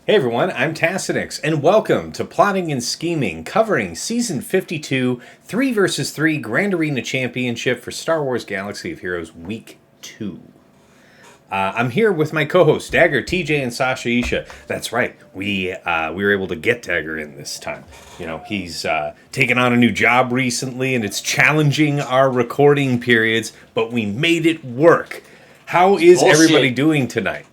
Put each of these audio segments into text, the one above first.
Hey everyone, I'm Tassinix, and welcome to Plotting and Scheming, covering Season 52, 3 vs 3 Grand Arena Championship for Star Wars Galaxy of Heroes Week 2. I'm here with my co-hosts, Dagger, TJ, and Sasha Isha. That's right, we were able to get Dagger in this time. You know, he's taken on a new job recently, and it's challenging our recording periods, but we made it work. How is everybody doing tonight?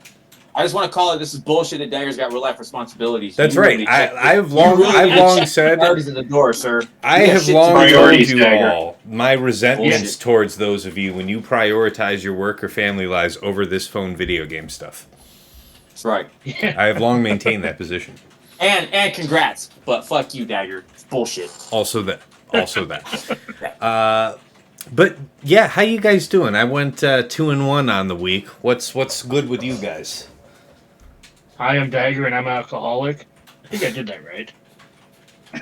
I just want to call it. This is bullshit. That Dagger's got real life responsibilities. That's right. Really I've long said. Priorities in the door, sir. I have long told you all my resentments towards those of you when you prioritize your work or family lives over this phone video game stuff. That's right. I have long maintained that position. And congrats, but fuck you, Dagger. It's bullshit. Also that. But yeah, how you guys doing? I went 2-1 on the week. What's good with you guys? I am Dagger, and I'm an alcoholic. I think I did that right.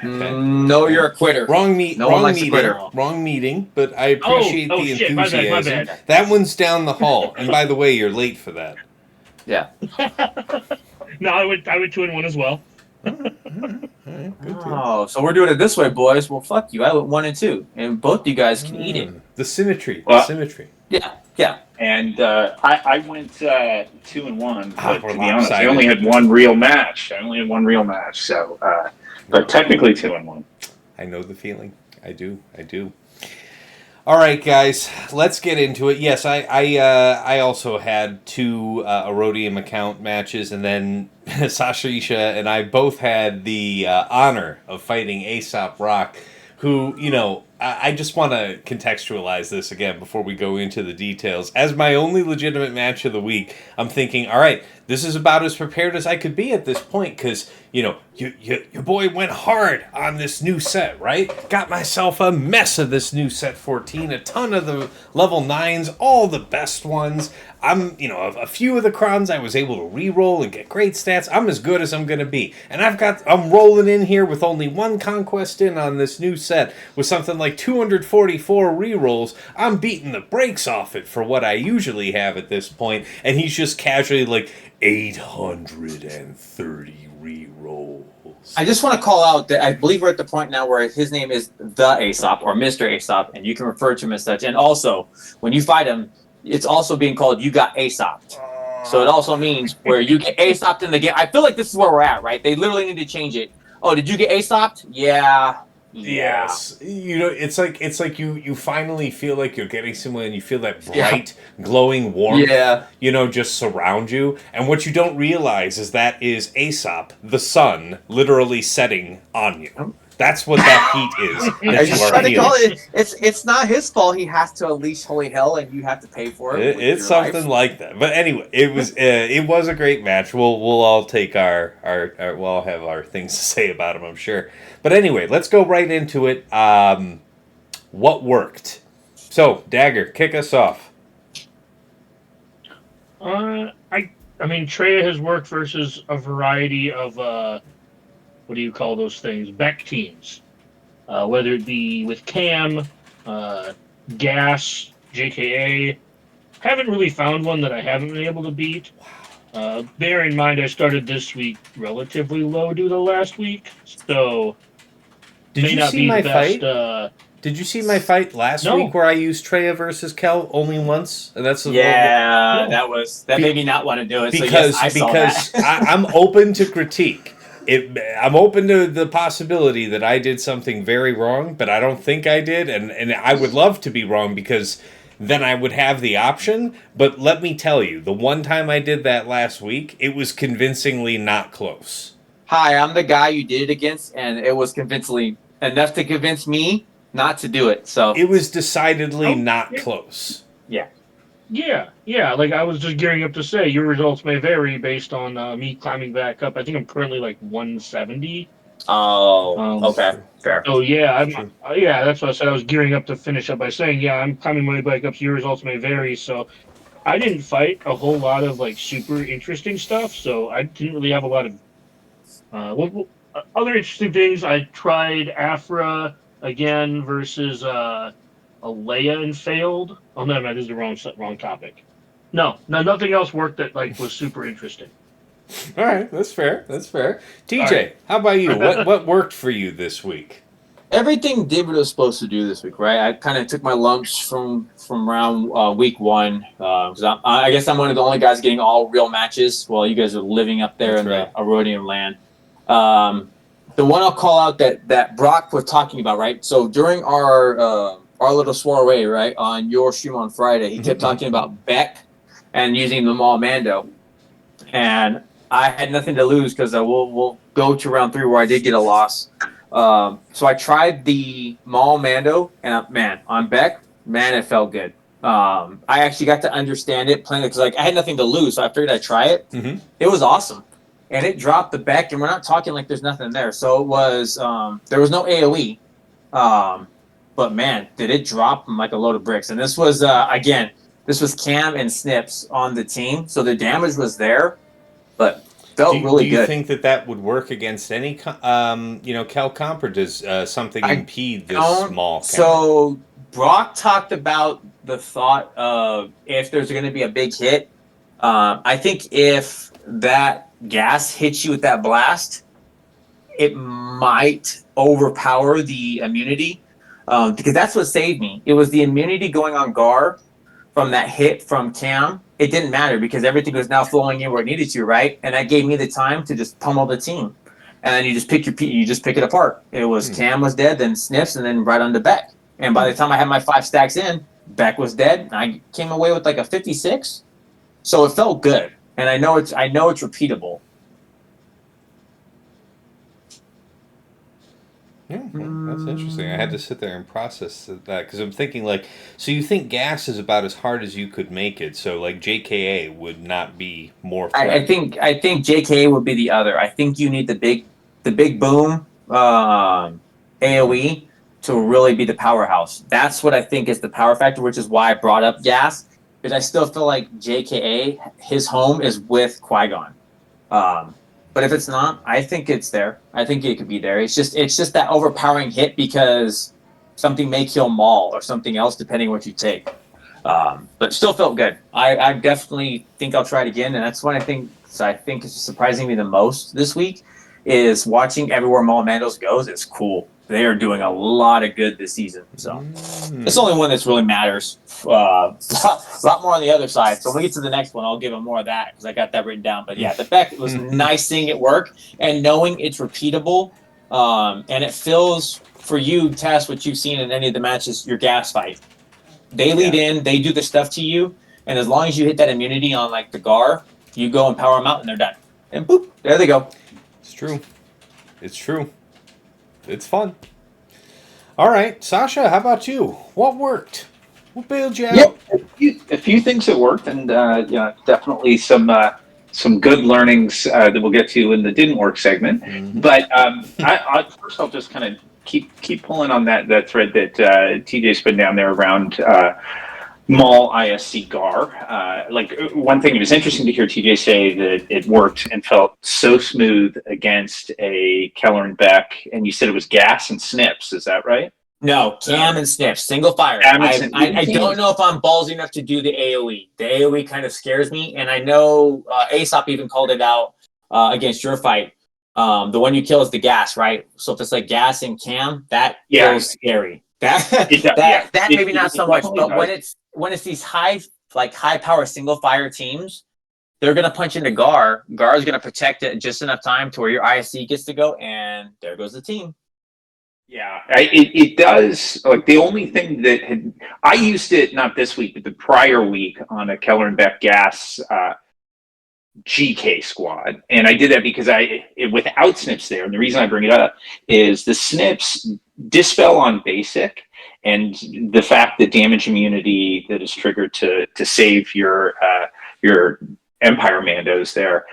No, you're a quitter. Wrong meeting, but I appreciate the enthusiasm. My bad. That one's down the hall, and by the way, you're late for that. Yeah. No, I went 2-1 as well. Oh, so we're doing it this way, boys. Well, fuck you. I went 1 and 2, and both you guys can eat it. The symmetry. Yeah. And I went 2-1, but to be honest, I only had one real match. So, but technically 2-1. I know the feeling. I do. All right, guys, let's get into it. Yes, I also had 2 Erodium account matches, and then Sasha Isha and I both had the honor of fighting Aesop Rock, who, you know, I just want to contextualize this again before we go into the details. As my only legitimate match of the week, I'm thinking, all right, this is about as prepared as I could be at this point, because, you know, your boy went hard on this new set, right? Got myself a mess of this new set 14, a ton of the level 9s, all the best ones. A few of the crowns I was able to re-roll and get great stats. I'm as good as I'm going to be. And I'm rolling in here with only 1 conquest in on this new set with something like 244 re-rolls. I'm beating the brakes off it for what I usually have at this point. And he's just casually like 830 re-rolls. I just want to call out that I believe we're at the point now where his name is the Aesop or Mr. Aesop, and you can refer to him as such. And also, when you fight him, it's also being called you got Aesoped. So it also means where you get Aesoped in the game. I feel like this is where we're at, right? They literally need to change it. Oh, did you get Aesoped? Yeah. Yes. You know, it's like you finally feel like you're getting someone and you feel that bright, glowing warmth, you know, just surround you. And what you don't realize is that is Aesop, the sun, literally setting on you. That's what that heat is. I just trying to call it. It's not his fault. He has to unleash holy hell, and you have to pay for it. It's something like that. But anyway, it was a great match. We'll all take we'll all have our things to say about him, I'm sure. But anyway, let's go right into it. What worked? So, Dagger, kick us off. I mean, Treya has worked versus a variety of what do you call those things? Beck teams. Whether it be with Cam, Gas, JKA. Haven't really found one that I haven't been able to beat. Bear in mind, I started this week relatively low due to last week, so Did you see my fight? Did you see my fight last week where I used Treya versus Kel only once? And that's that made me not want to do it. Because I'm open to critique. I'm open to the possibility that I did something very wrong, but I don't think I did, and I would love to be wrong because then I would have the option. But let me tell you, the one time I did that last week, it was convincingly not close. Hi, I'm the guy you did it against, and it was convincingly enough to convince me not to do it. So it was decidedly not close. Yeah. Like I was just gearing up to say, your results may vary based on me climbing back up. I think I'm currently like 170. Oh, okay, fair. So that's what I said. I was gearing up to finish up by saying, I'm climbing my bike up, so your results may vary. So I didn't fight a whole lot of like super interesting stuff. So I didn't really have a lot of other interesting things. I tried Afra again versus Leia and failed. Oh no, this is the wrong topic. No, nothing else worked that like was super interesting. All right, that's fair. That's fair. TJ, right. how about you? What worked for you this week? Everything did what it was supposed to do this week, right? I kind of took my lumps from around week one because I guess I'm one of the only guys getting all real matches while you guys are living up there That's in right. the Arodian land. The one I'll call out that Brock was talking about, right? So during our little soiree, right, on your stream on Friday, he kept talking about Beck and using the Maul Mando, and I had nothing to lose because we'll go to round three where I did get a loss. So I tried the Maul Mando, and man, on Beck, man, it felt good. I actually got to understand it playing it because like I had nothing to lose, so I figured I'd try it. Mm-hmm. It was awesome, and it dropped the Beck, and we're not talking like there's nothing there. So it was there was no AOE, but man, did it drop like a load of bricks. And this was again, this was Cam and Snips on the team, so the damage was there, but felt really Do you good. think that would work against any, Cal comp, or does something impede this small count? So Brock talked about the thought of if there's going to be a big hit. I think if that gas hits you with that blast, it might overpower the immunity because that's what saved me. It was the immunity going on Gar from that hit from Cam. It didn't matter because everything was now flowing in where it needed to, right? And that gave me the time to just pummel the team. And then you just pick it apart. It was Cam was dead, then Sniffs, and then right on to Beck. And by the time I had my 5 stacks in, Beck was dead. And I came away with like a 56. So it felt good. And I know it's repeatable. Yeah, well, that's interesting. I had to sit there and process that because I'm thinking so you think gas is about as hard as you could make it, so like JKA would not be more threatening. I think JKA would be the other. I think you need the big boom AOE to really be the powerhouse. That's what I think is the power factor, which is why I brought up gas, because I still feel like JKA, his home is with Qui-Gon. But if it's not, I think it's there. I think it could be there. It's just that overpowering hit because something may kill Maul or something else depending on what you take. But still felt good. I definitely think I'll try it again, and that's what I think is surprising me the most this week is watching everywhere Maul Mandos goes. It's cool. They are doing a lot of good this season. So it's the only one that really matters. A lot more on the other side. So when we get to the next one, I'll give them more of that because I got that written down. But yeah, the fact it was nice seeing it work and knowing it's repeatable. And it feels for you, Tess, what you've seen in any of the matches, your gas fight. They lead in, they do the stuff to you, and as long as you hit that immunity on like the Gar, you go and power them out, and they're done. And boop, there they go. It's true. It's true. It's fun. All right, Sasha, how about you? What worked? What bailed you out? A few things that worked, and definitely some good learnings that we'll get to in the didn't work segment. Mm-hmm. But first, I'll just kind of keep pulling on that thread that TJ's put down there around Maul ISC Gar. One thing, it was interesting to hear TJ say that it worked and felt so smooth against a Keller and Beck, and you said it was gas and Snips. Is that right? No, Cam and Snips, single fire. I don't know if I'm ballsy enough to do the AoE. The AoE kind of scares me, and I know Aesop even called it out against your fight. The one you kill is the gas, right? So if it's like gas and Cam, that feels scary. That maybe not so much, but when it's these high power single fire teams, they're gonna punch into Gar. Gar is gonna protect it just enough time to where your ISC gets to go, and there goes the team. Yeah, it does. Like the only thing that I used it not this week, but the prior week on a Keller and Beck gas GK squad, and I did that because without Snips there, and the reason I bring it up is the Snips dispel on basic, and the fact that damage immunity that is triggered to save your Empire Mandos there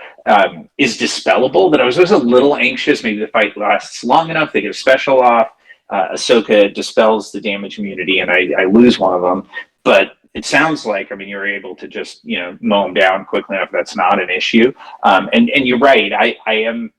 is dispellable. That I was a little anxious. Maybe the fight lasts long enough. They get a special off. Ahsoka dispels the damage immunity, and I lose one of them. But it sounds like, you're able to just mow them down quickly enough. That's not an issue. And you're right. I am.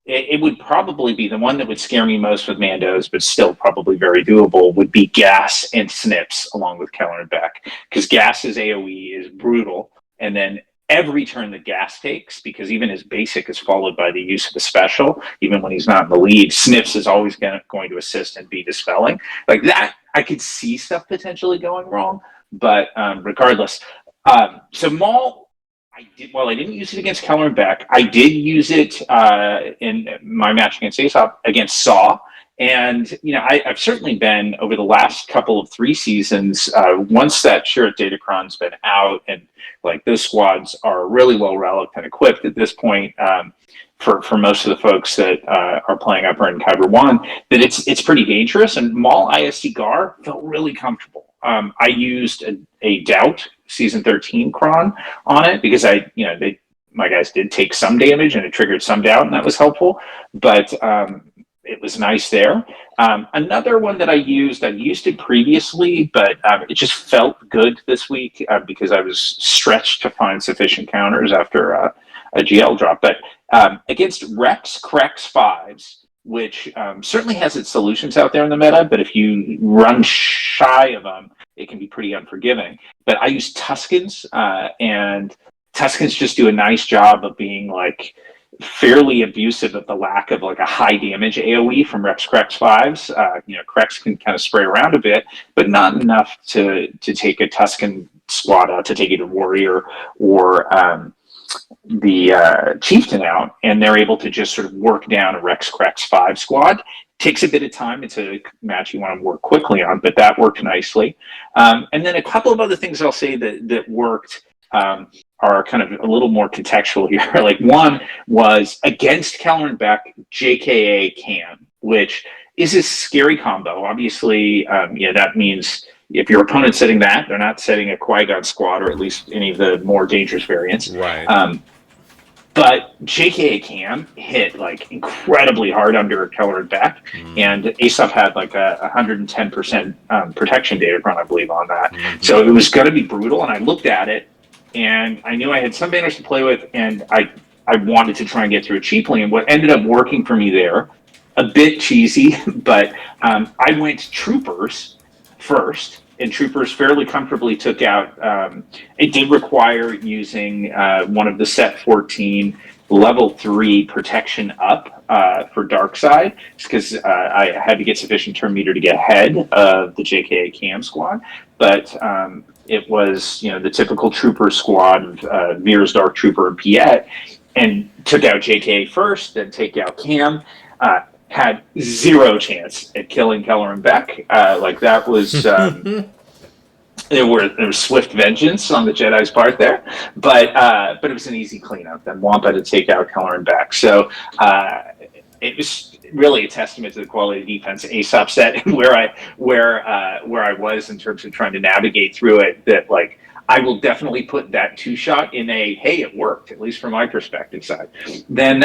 It would probably be the one that would scare me most with Mandos, but still probably very doable, would be Gas and Snips along with Keller and Beck. Because Gas's AoE is brutal, and then every turn that Gas takes, because even his basic is followed by the use of a special, even when he's not in the lead. Sniffs is always going to assist and be dispelling. Like that, I could see stuff potentially going wrong, but regardless. So Maul, while I didn't use it against Keller and Beck, I did use it in my match against Aesop against Saw. And, I've certainly been over the last couple of 3 seasons, once that Shirt Datacron's been out, and like those squads are really well relicked and equipped at this point, for most of the folks that are playing Upper and Kyber 1, that it's pretty dangerous. And Maul ISD Gar felt really comfortable. I used a Doubt Season 13 cron on it because my guys did take some damage and it triggered some Doubt, and that was helpful. But it was nice there. Another one that I've used it previously, but it just felt good this week because I was stretched to find sufficient counters after a GL drop. But against Rex Crex 5s, which certainly has its solutions out there in the meta, but if you run shy of them, it can be pretty unforgiving. But I use Tuskens, and Tuskens just do a nice job of being like fairly abusive of the lack of like a high damage AoE from Rex Crex 5s. Crex can kind of spray around a bit, but not enough to take a Tusken squad out, to take it a warrior or the chieftain out, and they're able to just sort of work down a Rex Crex 5 squad. Takes a bit of time. It's a match you want to work quickly on, but that worked nicely. And then a couple of other things I'll say that worked are kind of a little more contextual here. Like one was against Keller and Beck, JKA Cam, which is a scary combo. Obviously, that means if your opponent's setting that, they're not setting a Qui-Gon squad, or at least any of the more dangerous variants. Right. But JKA Cam hit like incredibly hard under Keller and Beck, and Aesop had like 110% protection data run, I believe, on that. So it was going to be brutal, and I looked at it, and I knew I had some banners to play with, and I wanted to try and get through it cheaply. And what ended up working for me there, a bit cheesy, but I went Troopers first, and Troopers fairly comfortably took out. It did require using one of the set 14 level 3 protection up for Dark Side, because I had to get sufficient turn meter to get ahead of the JKA Cam squad. But it was the typical Trooper squad of Veer's Dark Trooper and Piet, and took out JKA first, then take out Cam. Had zero chance at killing Keller and Beck. Like that was there was swift vengeance on the Jedi's part there, but it was an easy cleanup. Then Wampa to take out Keller and Beck. So it was really a testament to the quality of defense Aesop set, and where I was in terms of trying to navigate through it. That like I will definitely put that 2-shot in a hey, it worked, at least from my perspective side. Then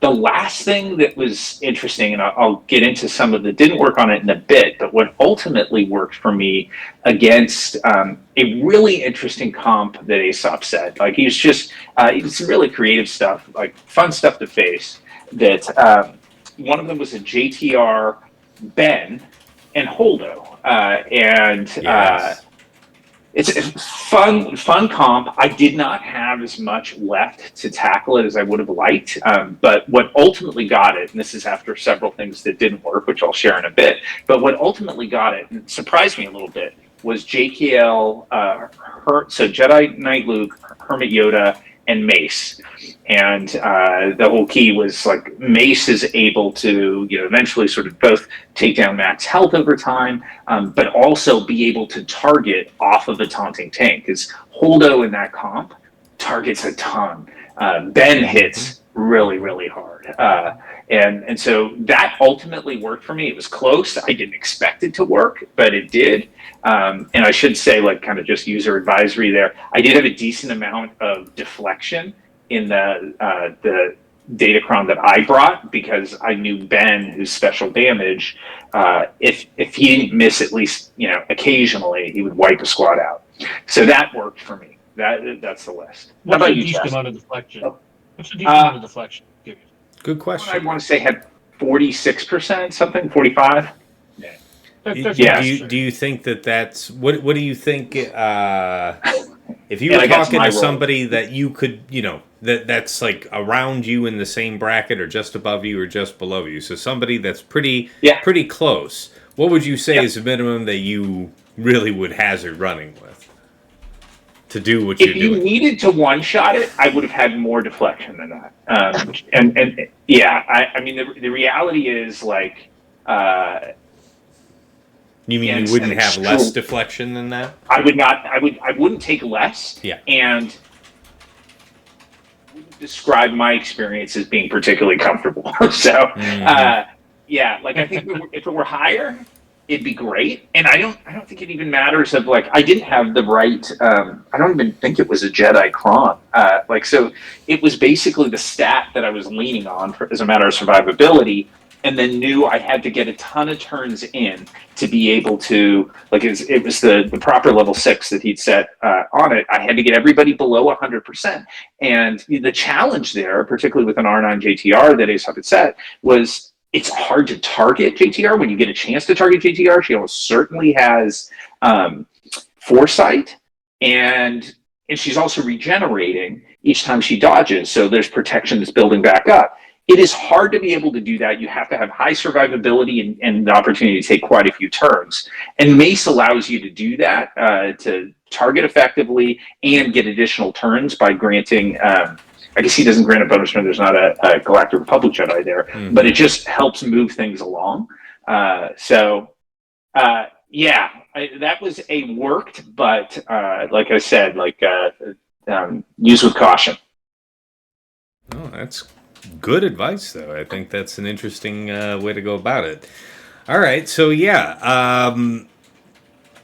the last thing that was interesting, and I'll get into some of that didn't work on it in a bit, but what ultimately worked for me against a really interesting comp that Aesop said. Like he was some really creative stuff, like fun stuff to face. That one of them was a JTR Ben and Holdo, and Yes. it's a fun comp. I did not have as much left to tackle it as I would have liked, but what ultimately got it, and this is after several things that didn't work, which I'll share in a bit, but what ultimately got it, and surprised me a little bit, was JKL, so Jedi Knight Luke, Hermit Yoda, and Mace. And the whole key was like Mace is able to eventually sort of both take down max health over time, but also be able to target off of a taunting tank, because Holdo in that comp targets a ton. Ben hits really, really hard. And so that ultimately worked for me. It was close. I didn't expect it to work, but it did. And I should say, like, kind of just user advisory there, I did have a decent amount of deflection in the Datacron that I brought, because I knew Ben, whose special damage, if he didn't miss at least occasionally, he would wipe a squad out. So that worked for me. That's the list. What's How a about you, decent Jess? amount of deflection? What's a decent amount of deflection? Good I question. want to say had 46%, something, 45. That's Do nice. you think that's what do you think? If you And were I got talking my to role. somebody that you could, that's like around you in the same bracket or just above you or just below you, so somebody that's pretty Yeah. close, what would you say Yeah. is the minimum that you really would hazard running with to do what If you're you doing? needed to one-shot it, I would have had more deflection than that. And yeah, I mean, the reality is, like, You mean you against an wouldn't have less extreme, deflection than that? I would not, I wouldn't take less. Yeah. And wouldn't describe my experience as being particularly comfortable. So, yeah, like, I think if it were higher, it'd be great. And I don't think it even matters of, like, I didn't have the right, I don't even think it was a Jedi cron. So it was basically the stat that I was leaning on as a matter of survivability, and then knew I had to get a ton of turns in to be able to, like, it was the proper level 6 that he'd set on it. I had to get everybody below 100%. And the challenge there, particularly with an R9 JTR that Aesop had set, was it's hard to target JTR when you get a chance to target JTR. She almost certainly has foresight, and she's also regenerating each time she dodges. So there's protection that's building back up. It is hard to be able to do that. You have to have high survivability and the opportunity to take quite a few turns. And Mace allows you to do that, to target effectively and get additional turns by granting. I guess he doesn't grant a bonus turn. There's not a Galactic Republic Jedi there, but it just helps move things along. Yeah, that was a worked, but like I said, use with caution. Oh, that's good advice, though. I think that's an interesting way to go about it. All right, so yeah,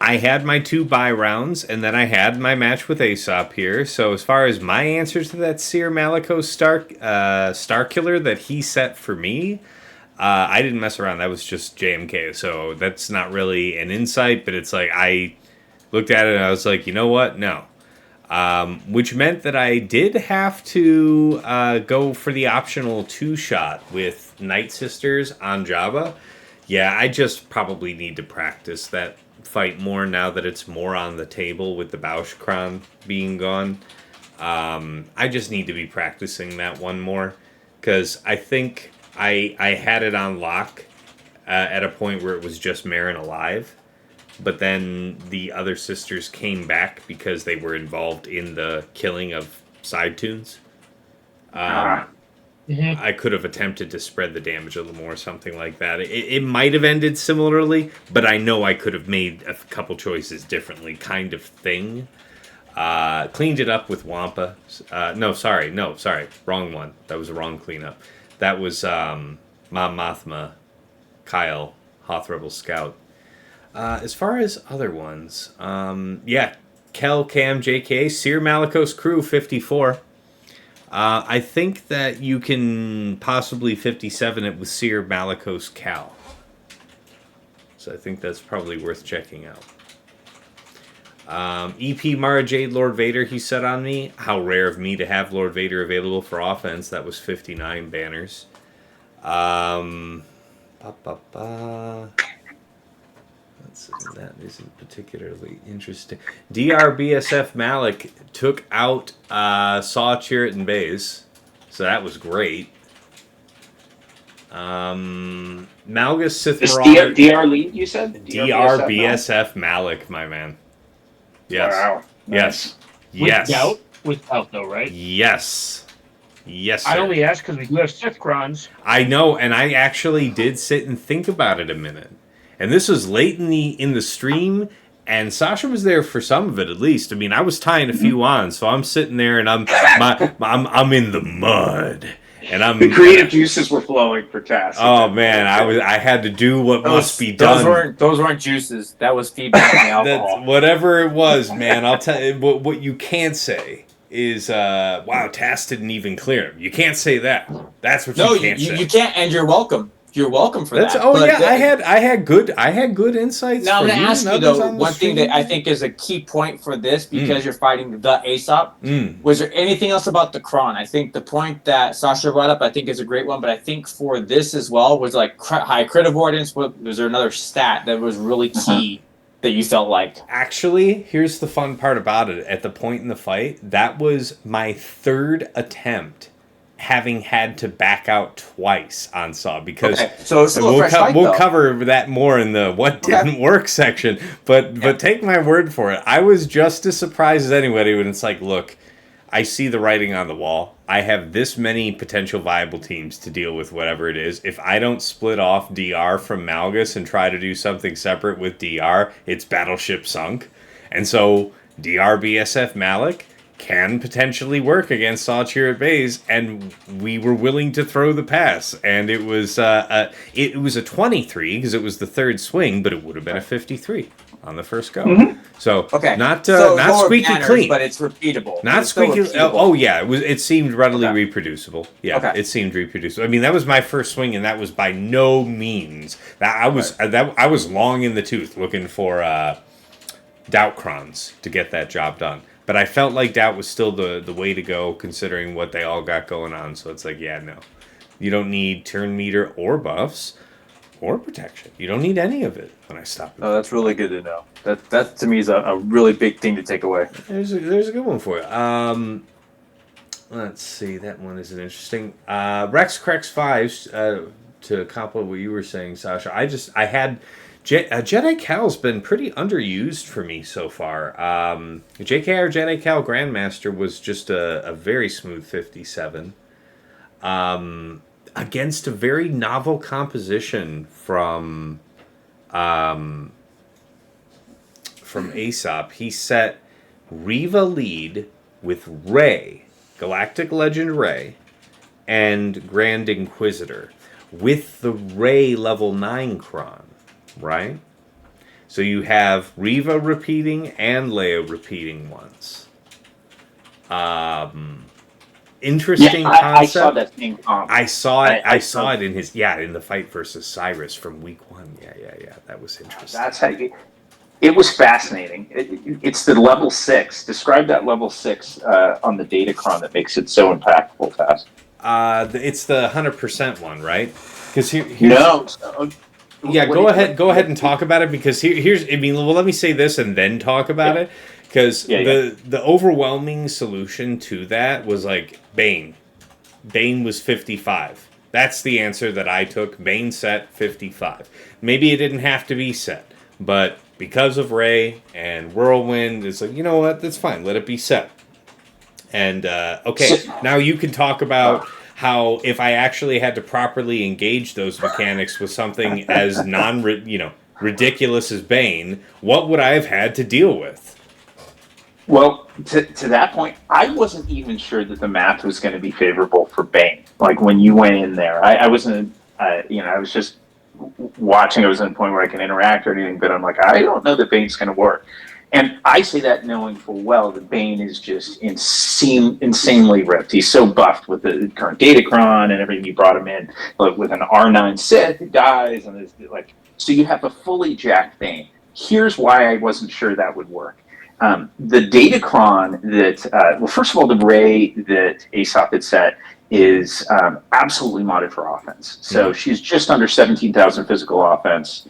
I had my 2 buy rounds, and then I had my match with Aesop here. So as far as my answers to that Seer Malicos Star Killer that he set for me, I didn't mess around. That was just JMK. So that's not really an insight, but it's like I looked at it and I was like, you know what? No. Which meant that I did have to go for the optional 2-shot with Night Sisters on Jabba. Yeah, I just probably need to practice that fight more now that it's more on the table with the Bauschkron being gone. I just need to be practicing that one more, because I think I had it on lock at a point where it was just Marin alive. But then the other sisters came back because they were involved in the killing of side tunes. I could have attempted to spread the damage a little more, something like that. It might have ended similarly, but I know I could have made a couple choices differently, kind of thing. Cleaned it up with Wampa. No, sorry, wrong one. That was a wrong cleanup. That was Mom Mothma, Kyle, Hoth Rebel Scout. As far as other ones, yeah, Kel, Cam, JK, Seer Malicos Crew 54. I think that you can possibly 57 it with Seer Malicos Cal. So I think that's probably worth checking out. EP Mara Jade Lord Vader, he said on me. How rare of me to have Lord Vader available for offense. That was 59 banners. That isn't particularly interesting. DRBSF Malik took out Saw, Chirrut, and Baze, so that was great. Malgus Sith This Marauder. DR lead, you said? DRBSF Malik, my man. Yes. Wow. Yes. With doubt? With doubt, though, right? Yes. Yes, sir. I only asked because we do have Sith Crons. I know, and I actually did sit and think about it a minute. And this was late in the stream, and Sasha was there for some of it at least. I mean, I was tying a few on, so I'm sitting there and I'm in the mud, and the creative juices were flowing for Tass. Oh man, I had to do what must be done. Those weren't juices. That was feedback from the alcohol. That's, whatever it was, man. I'll tell you what you can't say is, wow, Tass didn't even clear him. You can't say that. That's what you can't say. You can't, and you're welcome. You're welcome for that. Oh yeah, I had good insights. Now I'm going to ask you though, one thing that I think think is a key point for this, because you're fighting the Aesop. Was there anything else about the Kron? I think the point that Sasha brought up, I think is a great one, but I think for this as well was like high crit avoidance. Was there another stat that was really key that you felt like? Actually, here's the fun part about it. At the point in the fight, that was my third attempt having had to back out twice on Saw, because so it's still a fresh fight, we'll though. cover that more in the what didn't work section. But take my word for it. I was just as surprised as anybody when it's like, look, I see the writing on the wall. I have this many potential viable teams to deal with whatever it is. If I don't split off DR from Malgus and try to do something separate with DR, it's battleship sunk. And so DR BSF Malik can potentially work against Sawchir at Bays, and we were willing to throw the pass. And it was a 23 because it was the third swing, but it would have been a 53 on the first go. Mm-hmm. So not so squeaky banners, clean, but it's repeatable. not squeaky. Oh yeah, it seemed readily reproducible. Yeah, it seemed reproducible. I mean, that was my first swing, and that was by no means that I was long in the tooth looking for Doubtcrons to get that job done. But I felt like Doubt was still the way to go, considering what they all got going on. So it's like, yeah, no, you don't need turn meter or buffs or protection. You don't need any of it when I stop. Oh, that's really good to know. That to me is a really big thing to take away. There's a good one for you. Let's see, that one is interesting. Rex Crex 5, to compliment what you were saying, Sasha. I had Jedi Cal's been pretty underused for me so far. JKR Jedi Cal Grandmaster was just a very smooth 57. Against a very novel composition from Aesop. He set Reva lead with Rey, Galactic Legend Rey, and Grand Inquisitor, with the Rey level 9 Kron, right? So you have Reva repeating and Leia repeating once. Interesting concept. I saw that thing. I saw it. I saw it in his in the fight versus Cyrus from week 1. Yeah. That was interesting. That's how it was fascinating. It's the level 6. Describe that level 6 on the Datacron that makes it so impactful, Taz. It's the 100% one, right? Because here's no. Yeah, go ahead and talk about it, because here's. I mean, well, let me say this and then talk about it. Because the overwhelming solution to that was like Bane. Bane was 55. That's the answer that I took. Bane set 55. Maybe it didn't have to be set, but because of Rey and Whirlwind, it's like, you know what? That's fine. Let it be set. And now you can talk about how if I actually had to properly engage those mechanics with something as ridiculous as Bane, what would I have had to deal with? Well, to that point, I wasn't even sure that the math was going to be favorable for Bane. Like when you went in there, I wasn't, I was just watching. I was at a point where I can interact or anything, but I'm like, I don't know that Bane's going to work. And I say that knowing full well that Bane is just insanely ripped. He's so buffed with the current Datacron and everything. You brought him in with an R9 Sith who dies, and so you have a fully jacked Bane. Here's why I wasn't sure that would work. The Datacron that, first of all, the Rey that Aesop had set is absolutely modded for offense. So she's just under 17,000 physical offense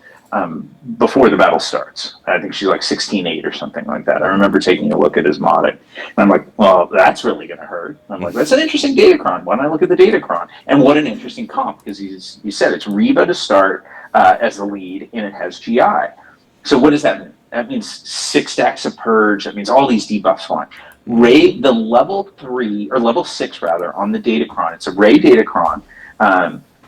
before the battle starts. I think she's like 16.8 or something like that. I remember taking a look at his modding. And I'm like, well, that's really going to hurt. I'm like, that's an interesting Datacron. Why don't I look at the Datacron? And what an interesting comp, because you said it's Reva to start as the lead, and it has GI. So what does that mean? That means 6 stacks of Purge. That means all these debuffs flying. Rey, the level 3, or level 6 rather, on the Datacron, it's a Rey Datacron,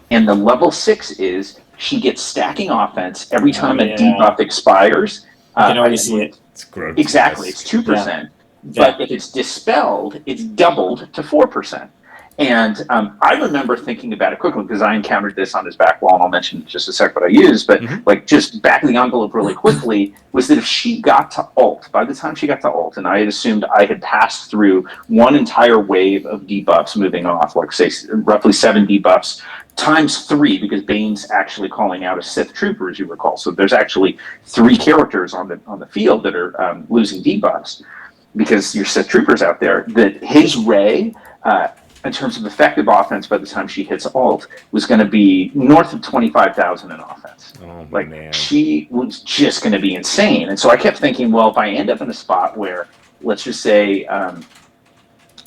and the level 6 is she gets stacking offense every time a debuff expires. You can already see it. It's gross. Exactly, it's 2%. But if it's dispelled, it's doubled to 4%. And I remember thinking about it quickly, because I encountered this on his back wall, and I'll mention in just a sec what I used, but just back of the envelope really quickly, was that if she got to ult, by the time she got to ult, and I had assumed I had passed through one entire wave of debuffs moving off, like say roughly 7 debuffs, times 3, because Bane's actually calling out a Sith trooper, as you recall. So there's actually 3 characters on the field that are losing debuffs, because your Sith troopers out there, that his Rey, in terms of effective offense by the time she hits alt, was going to be north of 25,000 in offense. Oh, Like, man. she was just going to be insane. And so I kept thinking, well, if I end up in a spot where, let's just say,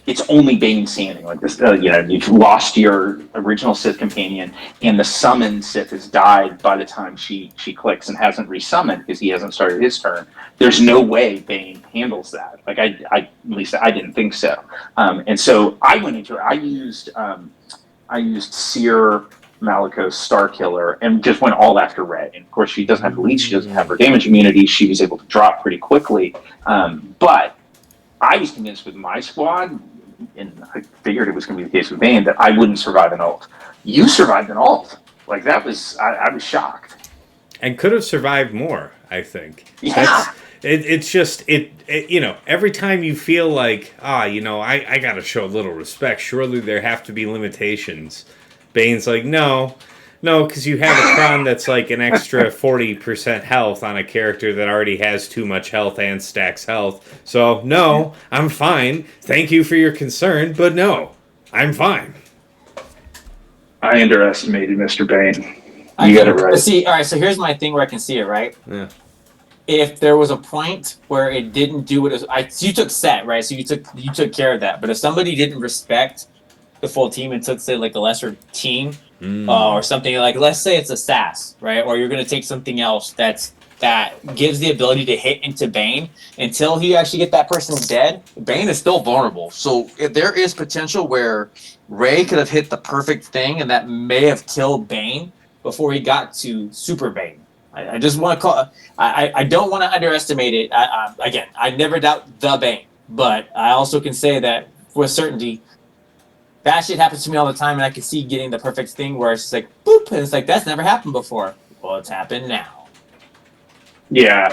it's only Bane standing, like this, you've lost your original Sith companion, and the summoned Sith has died by the time she clicks and hasn't resummoned because he hasn't started his turn. There's no way Bane handles that. Like, I at least I didn't think so. And so I went into it. I used Seer, Malicos, Starkiller, and just went all after Rey. And of course, she doesn't have the lead. She doesn't have her damage immunity. She was able to drop pretty quickly. But I was convinced with my squad, and I figured it was going to be the case with Bane, that I wouldn't survive an ult. You survived an ult. Like, that was, I was shocked. And could have survived more, I think. Yeah. It's just, every time you feel like, I got to show a little respect. Surely there have to be limitations. Bane's like, no, because you have a Kron that's like an extra 40% health on a character that already has too much health and stacks health. So, no, I'm fine. Thank you for your concern, but no, I'm fine. I underestimated Mr. Bane. You got it right. See, all right, so here's my thing where I can see it, right? Yeah. If there was a point where it didn't do what it was, you took set, right? So you took care of that. But if somebody didn't respect the full team and took, say, like a lesser team, or something like, let's say it's a SAS, right? Or you're going to take something else that gives the ability to hit into Bane until you actually get that person dead. Bane is still vulnerable. So if there is potential where Rey could have hit the perfect thing and that may have killed Bane before he got to Super Bane. I just want to call. I don't want to underestimate it. Again, I never doubt the Bane, but I also can say that with certainty, that shit happens to me all the time, and I can see getting the perfect thing where it's just like boop, and it's like that's never happened before. Well, it's happened now. Yeah,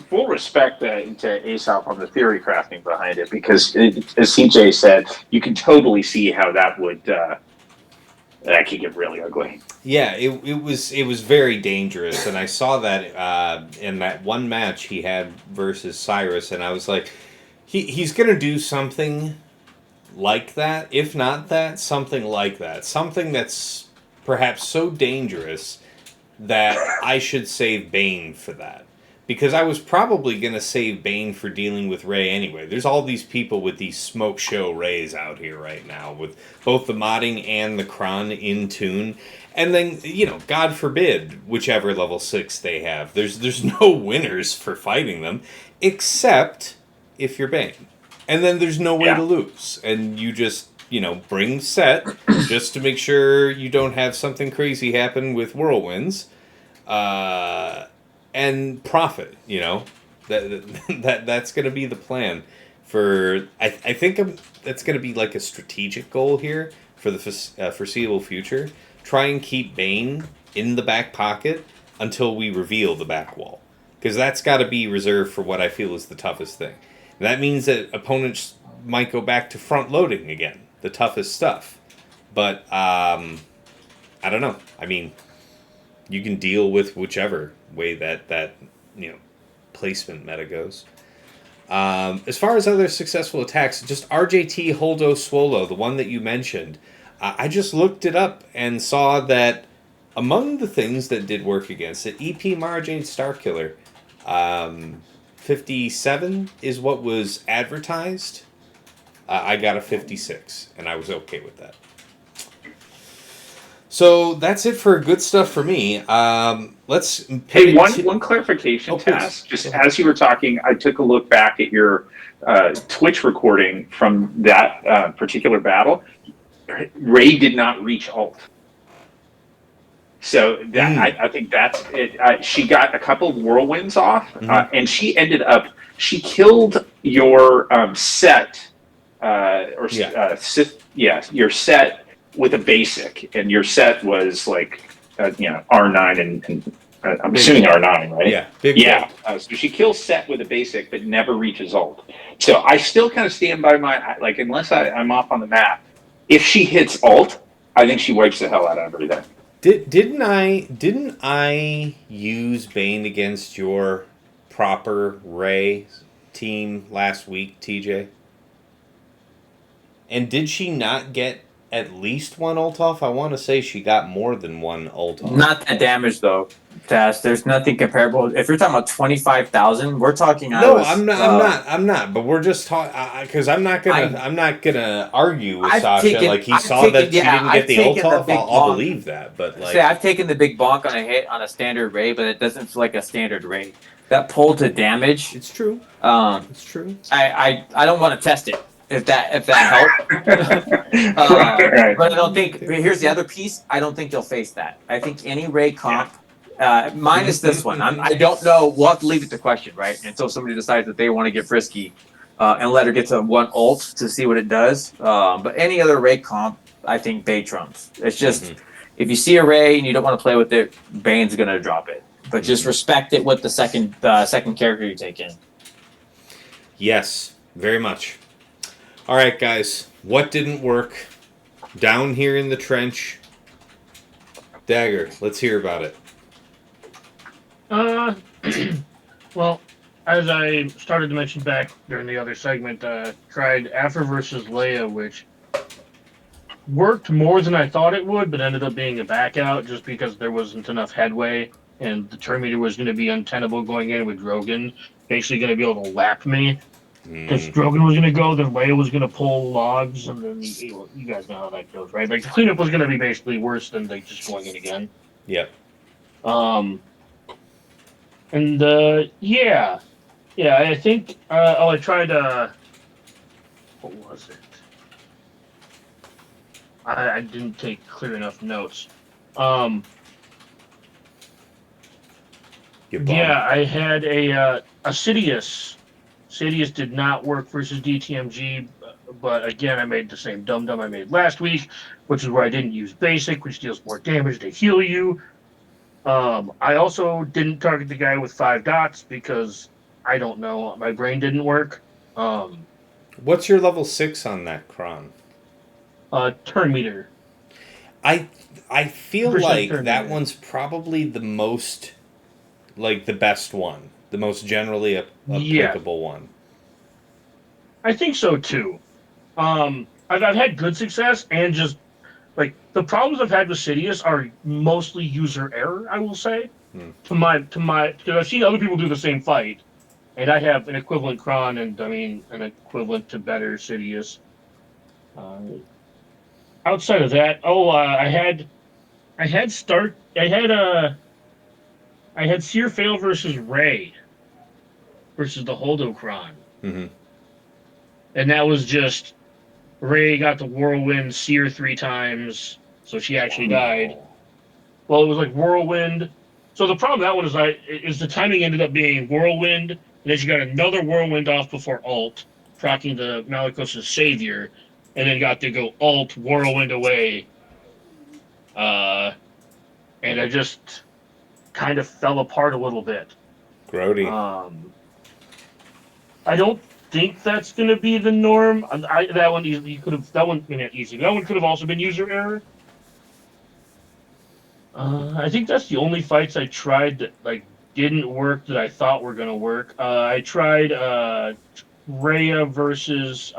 full respect to Aesop on the theory crafting behind it, because as CJ said, you can totally see how that would that could get really ugly. Yeah, it was very dangerous, and I saw that in that one match he had versus Cyrus, and I was like, he's gonna do something like that, if not that, something like that, something that's perhaps so dangerous that I should save Bane for that. Because I was probably going to save Bane for dealing with Rey anyway. There's all these people with these smoke show Reys out here right now, with both the modding and the Kron in tune. And then, God forbid, whichever level 6 they have. There's no winners for fighting them, except if you're Bane. And then there's no way to lose. And you just, bring set just to make sure you don't have something crazy happen with whirlwinds. And profit, that's going to be the plan for. I think that's going to be like a strategic goal here for the foreseeable future. Try and keep Bane in the back pocket until we reveal the back wall, because that's got to be reserved for what I feel is the toughest thing. And that means that opponents might go back to front loading again, the toughest stuff. But I don't know. I mean, you can deal with whichever way that placement meta goes. As far as other successful attacks, just RJT Holdo Swolo, the one that you mentioned, I just looked it up and saw that among the things that did work against it, EP Mara Jade Starkiller, 57 is what was advertised. I got a 56, and I was okay with that. So that's it for good stuff for me. Let's. Hey, one clarification, Tess. Just as you were talking, I took a look back at your Twitch recording from that particular battle. Rey did not reach ult. So that I think that's it. She got a couple of whirlwinds off, and she ended up. She killed your set, your set with a basic, and your set was like, R9 and I'm assuming R9, right? Yeah, big. So she kills set with a basic, but never reaches ult. So I still kind of stand by my unless I'm off on the map. If she hits ult, I think she wipes the hell out of everything. Didn't I use Bane against your proper Rey team last week, TJ? And did she not get at least one ult off? I want to say she got more than one ult off. Not that damage though, Taz. There's nothing comparable. If you're talking about 25,000, we're talking. No, I'm not. But we're just talking because I'm not gonna argue with I've Sasha. taken- like he I've saw taken- that she yeah, didn't get I've the ult taken the off. big I'll bonk. believe that. But like, Say I've taken the big bonk on a hit on a standard raid, but it doesn't feel like a standard raid. That pull to damage. it's true. It's true. I don't want to test it if that helps. Right. But I don't think. Here's the other piece. I don't think they'll face that. I think any raid comp. Minus this one. I don't know. We'll have to leave it to question, right? Until somebody decides that they want to get frisky and let her get to one ult to see what it does. But any other Ray comp, I think Bay trumps. It's just if you see a Ray and you don't want to play with it, Bane's gonna drop it. But just respect it with the second character you take in. Yes, very much. All right, guys. What didn't work? Down here in the trench. Dagger, let's hear about it. Well, as I started to mention back during the other segment, tried Afra versus Leia, which worked more than I thought it would, but ended up being a back out just because there wasn't enough headway, and the turn meter was going to be untenable going in with Drogon, basically going to be able to lap me. If Drogon was going to go, then Leia was going to pull logs, and then you guys know how that goes, right? Like the cleanup was going to be basically worse than like just going in again. Yep. And yeah, I think I tried what was it? I didn't take clear enough notes. You bum. Yeah, I had a Sidious. Sidious did not work versus DTMG, but again, I made the same dum-dum I made last week, which is where I didn't use basic, which deals more damage to heal you. I also didn't target the guy with 5 dots because I don't know, my brain didn't work. What's your level 6 on that Kron? Turn meter. I feel 2% like turn that meter. one's probably the most, like the best one, the most generally applicable one. I think so too. I've had good success, and just like the problems I've had with Sidious are mostly user error. I will say to my because I've seen other people do the same fight, and I have an equivalent Kron, and I mean an equivalent to better Sidious. Outside of that, I had Seer Fail versus Ray versus the Holdocron. Mm-hmm. And that was just Ray got the whirlwind Seer 3 times, so she actually died. Well, it was like whirlwind. So the problem with that one is the timing ended up being whirlwind, and then she got another whirlwind off before ult, tracking the Malicos' savior, and then got to go ult whirlwind away. And I just kind of fell apart a little bit. Grody. I don't think that's going to be the norm. That one easily could have. That one easy. That one could have also been user error. I think that's the only fights I tried that like didn't work that I thought were going to work. I tried Rhea versus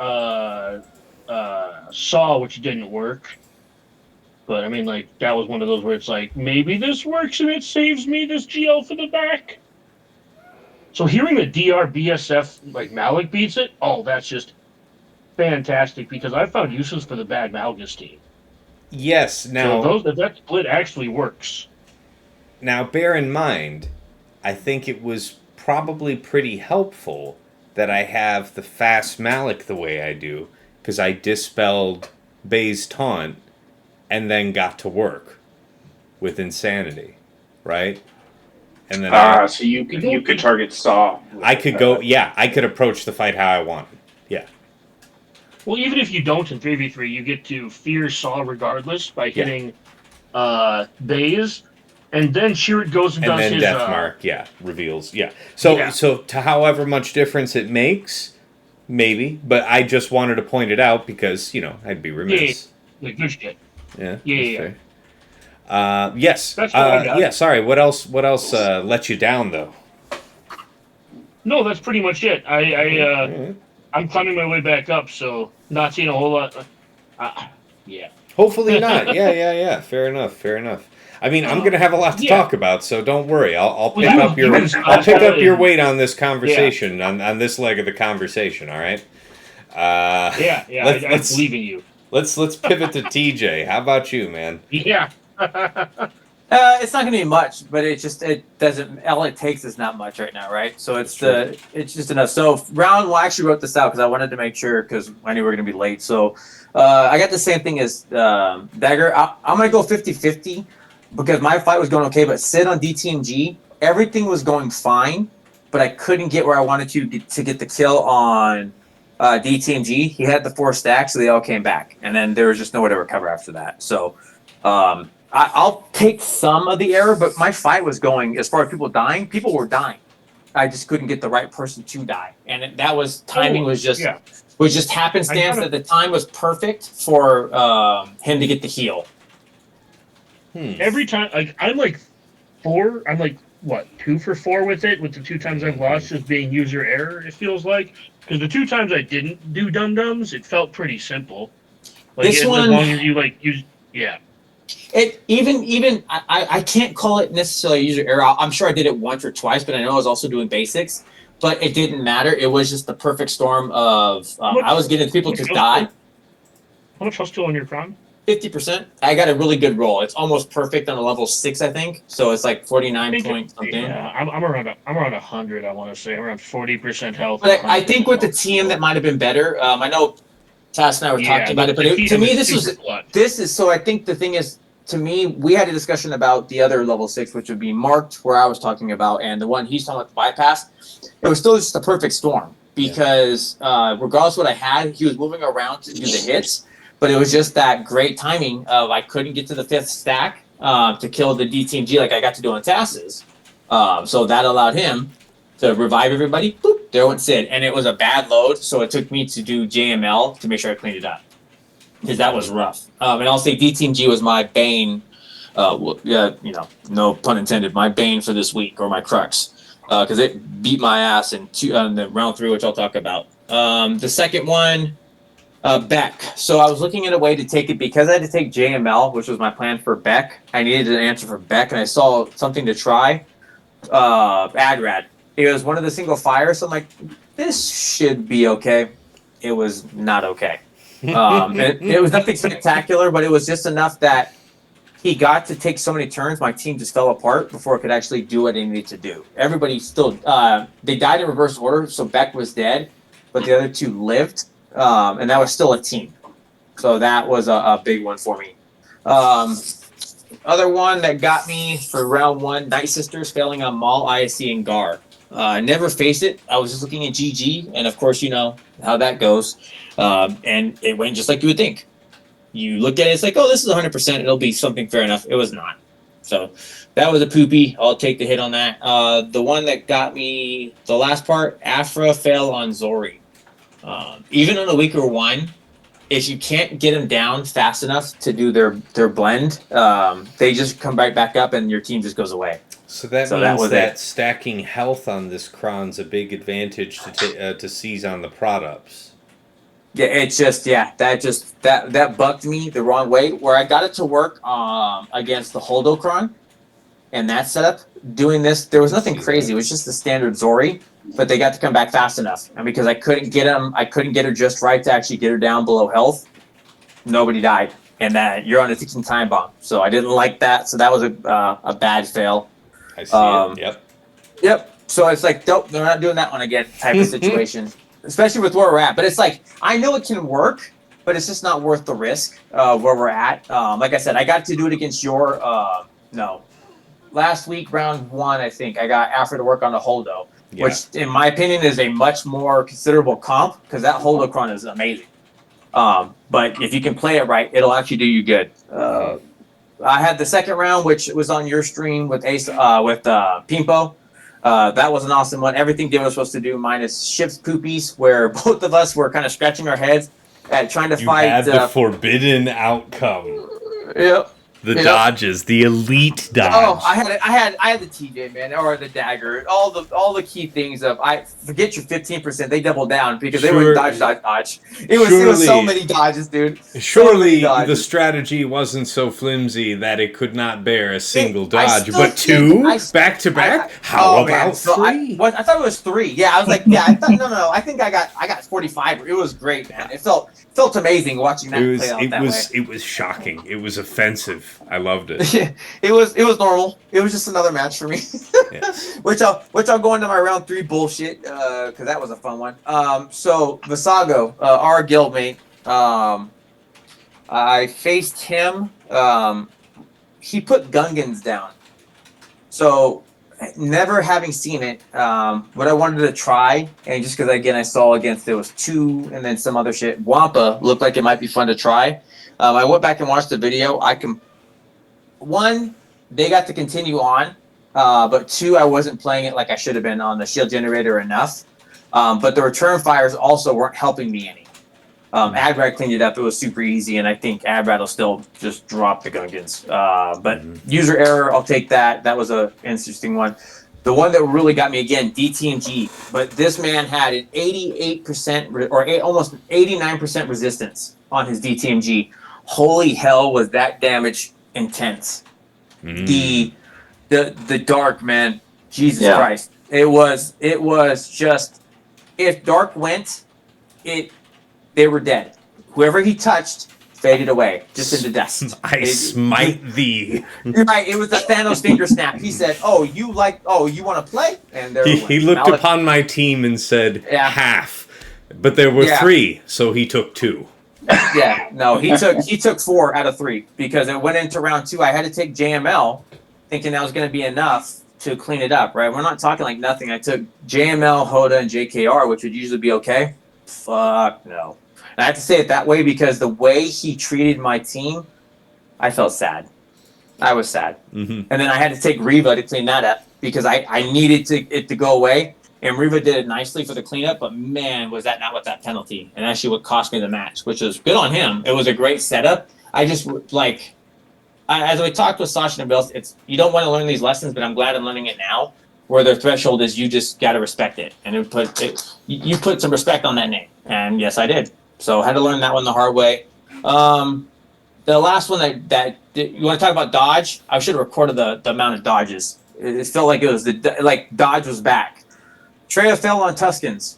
Saw, which didn't work. But I mean, like that was one of those where it's like maybe this works and it saves me this GL for the back. So hearing the DRBSF like Malik beats it, that's just fantastic because I found uses for the bad Malgus team. Yes. Now, So that split actually works. Now, bear in mind, I think it was probably pretty helpful that I have the fast Malik the way I do, because I dispelled Bay's taunt and then got to work with Insanity, right? And then So you could target Saw. I could go, I could approach the fight how I wanted. Yeah. Well, even if you don't in 3v3, you get to fear Saw regardless by hitting Bays, and then Sheeran goes and does then his... Deathmark, reveals, So to however much difference it makes, maybe, but I just wanted to point it out because, I'd be remiss. Yeah, good shit. Yeah. Yeah. Yes. That's what I got. Yeah, sorry, what else let you down, though? No, that's pretty much it. I'm climbing my way back up, so not seeing a whole lot. Yeah. Hopefully not. Yeah. Fair enough. I mean, I'm gonna have a lot to Yeah. talk about, so don't worry. I'll Well, pick you up can- your you can I'll pick stop up your and- weight on this conversation on this leg of the conversation. All right. Yeah. I believe in you. Let's pivot to TJ. How about you, man? Yeah. It's not going to be much, but it doesn't. All it takes is not much right now, right? So it's just enough. So round one, I actually wrote this out because I wanted to make sure because I knew we were going to be late. So I got the same thing as Dagger. I'm going to go 50-50 because my fight was going okay, but Sid on DTMG, everything was going fine, but I couldn't get where I wanted to get the kill on DTMG. He had the 4 stacks, so they all came back, and then there was just nowhere to recover after that. So. I'll take some of the error, but my fight was going as far as people dying. People were dying. I just couldn't get the right person to die, and that was timing was just happenstance that the time was perfect for him to get the heal. Every time, I'm like 4. I'm like what 2 for 4 with it. With the 2 times I've lost just being user error, it feels like because the 2 times I didn't do dum dums, it felt pretty simple. Like This one, as long as you use It even I can't call it necessarily user error. I'm sure I did it once or twice, but I know I was also doing basics. But it didn't matter. It was just the perfect storm of I was getting people to die. How much health still on your crown? 50%. I got a really good roll. It's almost perfect on a level 6, I think. So it's like 49 point something. Yeah, I'm around 100. I want to say I'm around 40% health. But I think with the team that might have been better. I know Tass and I were talking about it, but to me this is so. I think the thing is, to me, we had a discussion about the other level 6, which would be marked, where I was talking about, and the one he's talking about, the bypass. It was still just a perfect storm because regardless of what I had, he was moving around to do the hits, but it was just that great timing of I couldn't get to the 5th stack to kill the DTMG like I got to do on Tass's. So that allowed him to revive everybody. Boop, there went Sid, and it was a bad load, so it took me to do JML to make sure I cleaned it up. Because that was rough. And I'll say DTMG was my bane, no pun intended, my bane for this week, or my crux. Because it beat my ass in the round 3, which I'll talk about. The second one, Beck. So I was looking at a way to take it because I had to take JML, which was my plan for Beck. I needed an answer for Beck, and I saw something to try. Adrad. It was one of the single fires, so I'm like, this should be okay. It was not okay. It was nothing spectacular, but it was just enough that he got to take so many turns. My team just fell apart before it could actually do what it needed to do. Everybody still they died in reverse order, so Beck was dead, but the other 2 lived, and that was still a team. So that was a big one for me. Other one that got me for round 1, Night Sisters failing on Maul, ISC, and Gar. Never faced it. I was just looking at GG, and of course, you know how that goes. And it went just like you would think. You look at it, it's like, oh, this is 100%. It'll be something fair enough. It was not. So that was a poopy. I'll take the hit on that. The one that got me, the last part, Afra fell on Zori. Even on a weaker one, if you can't get them down fast enough to do their blend, they just come right back up and your team just goes away. So that means that stacking health on this cron's a big advantage to seize on the product. Yeah, it's just that bucked me the wrong way. Where I got it to work against the Holdocron and that setup, doing this, there was nothing crazy. It was just the standard Zori, but they got to come back fast enough. And because I couldn't get her just right to actually get her down below health, nobody died. And that you're on a ticking time bomb. So I didn't like that. So that was a bad fail. I see it. Yep. So it's like, nope, they're not doing that one again type of situation. Especially with where we're at. But it's like, I know it can work, but it's just not worth the risk where we're at. Like I said, I got to do it against your, last week, round 1, I think, I got Afra to work on the Holdo, which in my opinion is a much more considerable comp because that Holdocron is amazing. But if you can play it right, it'll actually do you good. I had the second round, which was on your stream with Pimpo. That was an awesome one. Everything they were supposed to do, minus Ship's poopies, where both of us were kind of scratching our heads at trying to fight. You had the forbidden outcome. Yep. The dodges, the elite dodge. Oh, I had the TJ, man, or the dagger, all the key things of I forget your 15%. They doubled down because they were dodge. It was so many dodges, dude. Surely the strategy wasn't so flimsy that it could not bear a single dodge, but two back to back. How about three? I thought it was 3. Yeah, I was like, yeah, I thought no. I think I got 45. It was great, man. It felt amazing watching that play out that way. It was shocking. It was offensive. I loved it. It was normal. It was just another match for me. Yes. which I'll go into my round 3 bullshit because that was a fun one. So Visago, our guildmate, I faced him. He put Gungans down. So never having seen it, what I wanted to try, and just because again I saw against there was 2 and then some other shit. Wampa looked like it might be fun to try. I went back and watched the video. One, they got to continue on, but 2, I wasn't playing it like I should have been on the shield generator enough. But the return fires also weren't helping me any. Adrad cleaned it up. It was super easy, and I think Adrad will still just drop the Gungans. But user error, I'll take that. That was an interesting one. The one that really got me again, DTMG. But this man had an 88% or almost 89% resistance on his DTMG. Holy hell, was that damage intense. The dark, man, Jesus Christ. It was just, if dark went, they were dead. Whoever he touched faded away just into dust. I smite thee. You're right. It was the Thanos finger snap. He said, you want to play? And there he looked upon my team and said half, but there were 3, so he took 2. Yeah, no, he took 4 out of 3 because it went into round 2. I had to take JML, thinking that was going to be enough to clean it up. Right? We're not talking like nothing. I took JML, Hoda, and JKR, which would usually be okay. Fuck no. And I have to say it that way because the way he treated my team, I felt sad. I was sad, and then I had to take Riva to clean that up because I needed it to go away. And Riva did it nicely for the cleanup, but man, was that not with that penalty. And actually what cost me the match, which was good on him. It was a great setup. I just, as we talked with Sasha and Bill, you don't want to learn these lessons, but I'm glad I'm learning it now, where their threshold is you just got to respect it. And you put some respect on that name. And yes, I did. So I had to learn that one the hard way. The last one that you want to talk about dodge? I should have recorded the amount of dodges. It felt like it was dodge was back. Treya fell on Tuskens.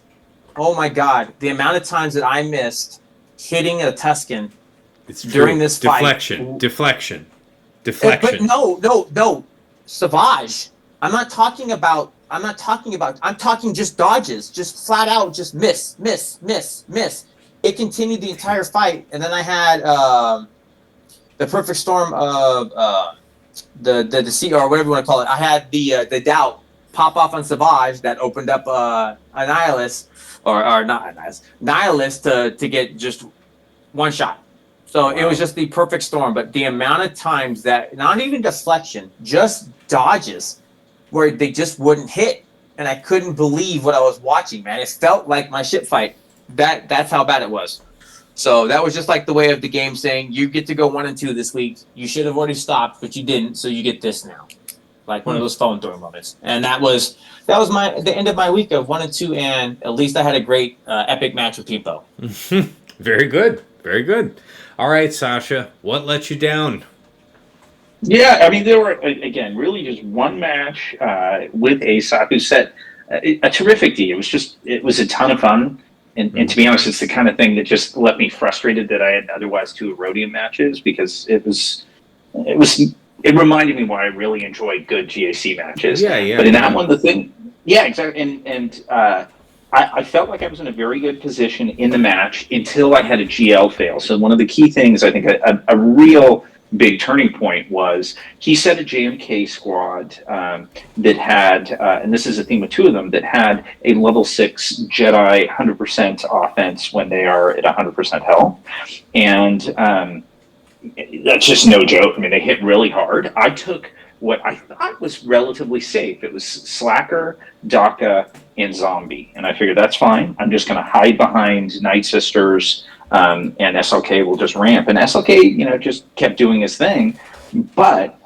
Oh my God. The amount of times that I missed hitting a Tusken during this fight. Deflection. But no. Savage. I'm talking just dodges. Just flat out, just miss. It continued the entire fight. And then I had the perfect storm of the deceit, or whatever you want to call it. I had the doubt pop off on Savage that opened up a Nihilist, or not a Nihilist to get just one shot. So It was just the perfect storm. But the amount of times that, not even deflection, just dodges where they just wouldn't hit. And I couldn't believe what I was watching, man. It felt like my ship fight. That's how bad it was. So that was just like the way of the game saying, you get to go 1 and 2 this week. You should have already stopped, but you didn't, so you get this now. Like one of those phone throwing moments. And that was the end of my week of 1 and 2, and at least I had a great epic match with Pipo. Very good. Very good. All right, Sasha, what let you down? Yeah, I mean, there were, again, really just one match with Aesop who set a terrific D. It was a ton of fun. And to be honest, it's the kind of thing that just left me frustrated that I had otherwise 2 Erodium matches, because it reminded me why I really enjoy good GAC matches. Yeah. But in that one, exactly. And I felt like I was in a very good position in the match until I had a GL fail. So one of the key things, I think, a real big turning point was he set a JMK squad that had, and this is a theme with 2 of them, that had a level 6 Jedi 100% offense when they are at 100% health. And that's just no joke. I mean, they hit really hard. I took what I thought was relatively safe. It was Slacker, Daka, and Zombie. And I figured that's fine. I'm just going to hide behind Night Sisters, and SLK will just ramp. And SLK, just kept doing his thing. But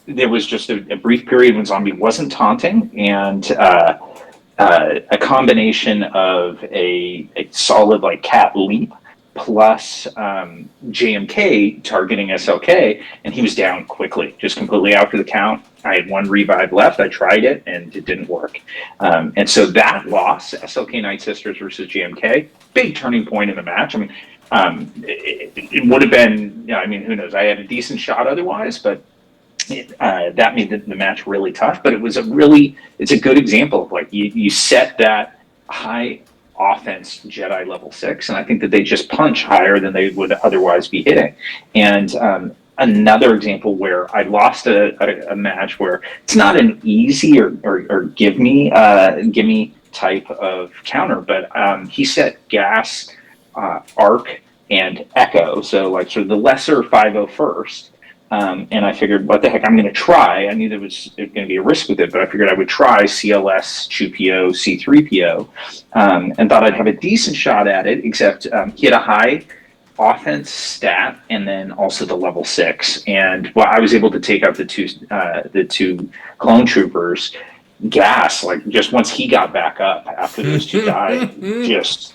there was just a brief period when Zombie wasn't taunting, and a combination of a solid like cat leap plus JMK targeting SLK, and he was down quickly, just completely out for the count. I had one revive left. I tried it, and it didn't work. And so that loss, SLK Night Sisters versus JMK, big turning point in the match. I mean, it would have been, I mean, who knows? I had a decent shot otherwise, but that made the match really tough. But it's a good example of like you set that high offense Jedi level 6, and I think that they just punch higher than they would otherwise be hitting. And another example where I lost a match where it's not an easy or give me type of counter, but he set gas, arc, and echo, so like sort of the lesser 5-0 first. And I figured, what the heck, I'm going to try. I knew there was going to be a risk with it, but I figured I would try CLS, CHUPO, C3PO, and thought I'd have a decent shot at it, except he had a high offense stat and then also the level 6. And I was able to take out the two clone troopers. Gas, like just once he got back up after those two died, just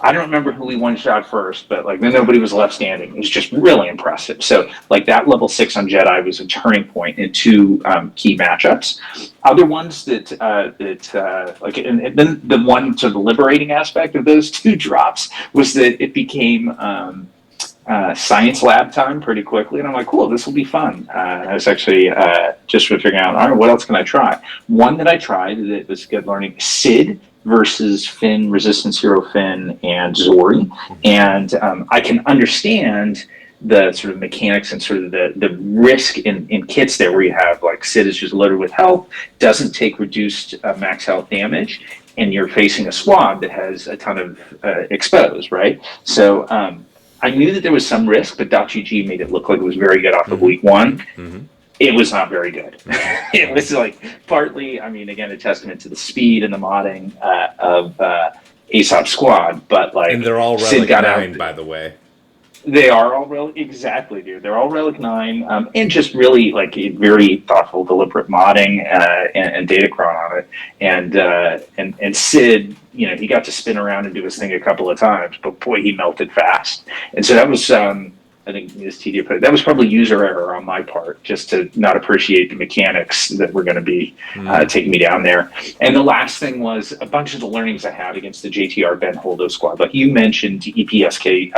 I don't remember who we one shot first, but like then nobody was left standing. It was just really impressive. So like that level 6 on Jedi was a turning point in two key matchups. Other ones that like, and then the one to the liberating aspect of those two drops was that it became science lab time pretty quickly, and I'm like, cool, this will be fun. I was actually just figuring out, all right, what else can I try? One that I tried that was good learning: Sid versus Finn, Resistance Hero Finn, and Zori. And I can understand the sort of mechanics and sort of the risk in kits there, where you have like Sid is just loaded with health, doesn't take reduced max health damage, and you're facing a squad that has a ton of exposed, right? So I knew that there was some risk, but .gg made it look like it was very good off of week one. It was not very good. It was like partly, I mean, again, a testament to the speed and the modding of Aesop Squad, but like, and they're all Relic 9, by the way. They are all Relic, exactly, dude. They're all Relic 9, and just really like very thoughtful, deliberate modding and Datacron on it. And Sid, you know, he got to spin around and do his thing a couple of times, but boy, he melted fast. And so that was, I think Ms. TD put it, that was probably user error on my part, just to not appreciate the mechanics that were going to be taking me down there. And the last thing was a bunch of the learnings I had against the JTR Ben Holdo squad. Like you mentioned, EPSK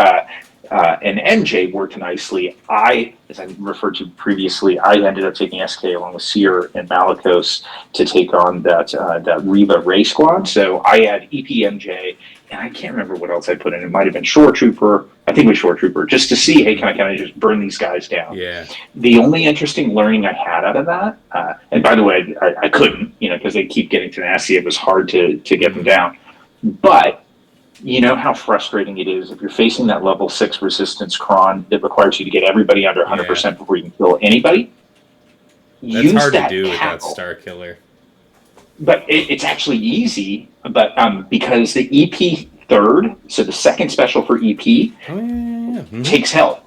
and NJ worked nicely. As I referred to previously, I ended up taking SK along with Seer and Malikos to take on that Reva Ray squad. So I had EPMJ, and I can't remember what else I put in. It might have been Shore Trooper. I think it was Shore Trooper, just to see, hey, can I just burn these guys down? Yeah. The only interesting learning I had out of that, and by the way, I couldn't, you know, because they keep getting tenacity. It was hard to get them down. But you know how frustrating it is if you're facing that level 6 resistance cron that requires you to get everybody under 100% before you can kill anybody. That's hard to do with that Star Killer. But it's actually easy, but because the EP third, so the second special for EP, takes health.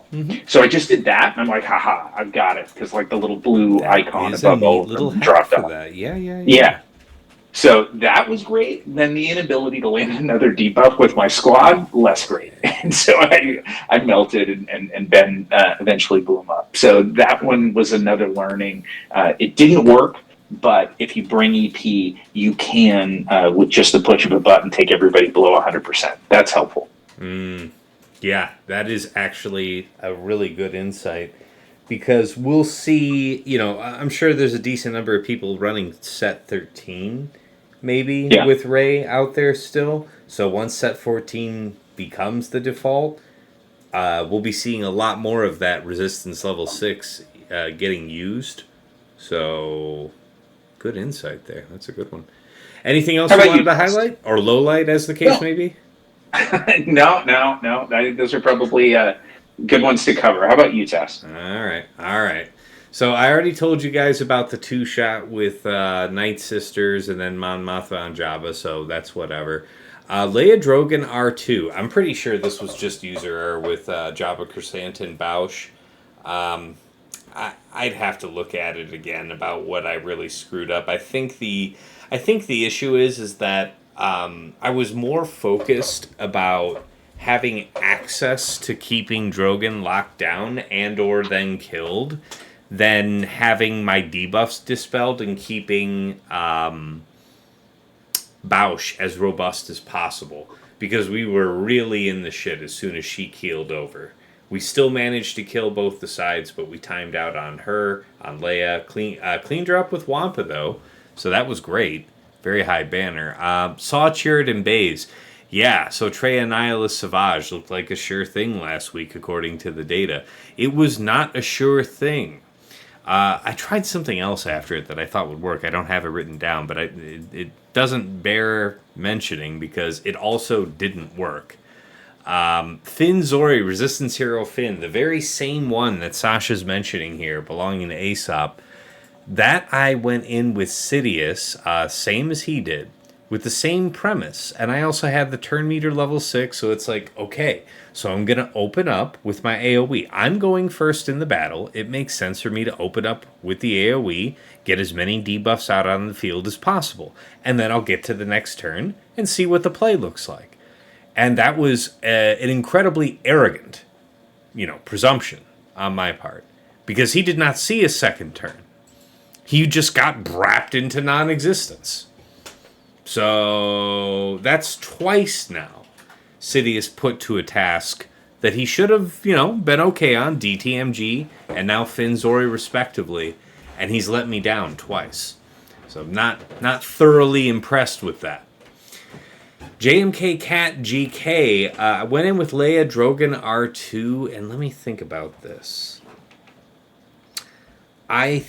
So I just did that, and I'm like, haha, I've got it, because like the little blue icon above all of them dropped off. Yeah. So that was great. Then the inability to land another debuff with my squad, less great. And so I melted, and Ben eventually blew him up. So that one was another learning. It didn't work, but if you bring EP, you can, with just the push of a button, take everybody below 100%. That's helpful. Yeah, that is actually a really good insight. Because we'll see, you know, I'm sure there's a decent number of people running set 13, maybe, with Ray out there still. So once set 14 becomes the default, we'll be seeing a lot more of that resistance level 6 getting used. So, good insight there. That's a good one. Anything else you wanted to highlight? Or low light, as the case may be? No. Those are probably good ones to cover. How about you, Tess? All right. So I already told you guys about the 2-shot with Night Sisters and then Mon Mothma on Jabba, so that's whatever. Leia Drogan R2. I'm pretty sure this was just user error with Jabba, Crescent, and Bausch. I'd have to look at it again about what I really screwed up. I think the issue is that I was more focused about having access to keeping Drogon locked down and or then killed than having my debuffs dispelled and keeping Bausch as robust as possible, because we were really in the shit as soon as she keeled over. We still managed to kill both the sides, but we timed out on her, on Leia. Cleaned her up with Wampa, though, so that was great. Very high banner. Saw Chirrut and Baze. Yeah, so Trey Annihilus Savage looked like a sure thing last week, according to the data. It was not a sure thing. I tried something else after it that I thought would work. I don't have it written down, but it doesn't bear mentioning because it also didn't work. Finn Zori, Resistance Hero Finn, the very same one that Sasha's mentioning here, belonging to Aesop, that I went in with Sidious, same as he did, with the same premise. And I also had the turn meter level 6, so it's like, okay, so I'm going to open up with my AoE. I'm going first in the battle. It makes sense for me to open up with the AoE, get as many debuffs out on the field as possible, and then I'll get to the next turn and see what the play looks like. And that was an incredibly arrogant, presumption on my part, because he did not see a second turn. He just got brapped into non-existence. So that's twice now Sidious put to a task that he should have, been okay on, DTMG, and now Finn Zori respectively, and he's let me down twice. So I'm not thoroughly impressed with that. JMK Cat GK, I went in with Leia, Drogon, R2, and let me think about this. I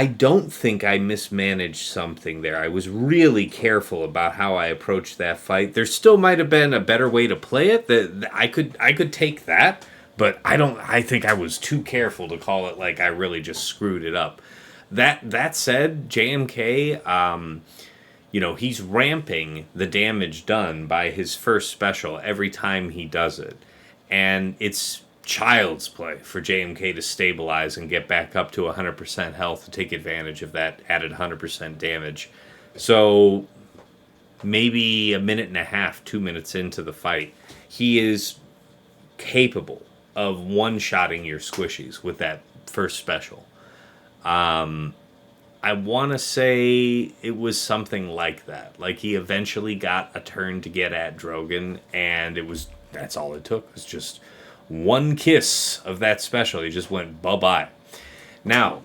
don't think I mismanaged something there. I was really careful about how I approached that fight. There still might have been a better way to play it. That I could take that, but I think I was too careful to call it like I really just screwed it up. That said, JMK, he's ramping the damage done by his first special every time he does it. And it's child's play for JMK to stabilize and get back up to 100% health to take advantage of that added 100% damage. So maybe a minute and a half, 2 minutes into the fight, he is capable of one-shotting your squishies with that first special. I want to say it was something like that. Like he eventually got a turn to get at Drogon, and that's all it took. It was just one kiss of that special. He just went bye-bye. Now,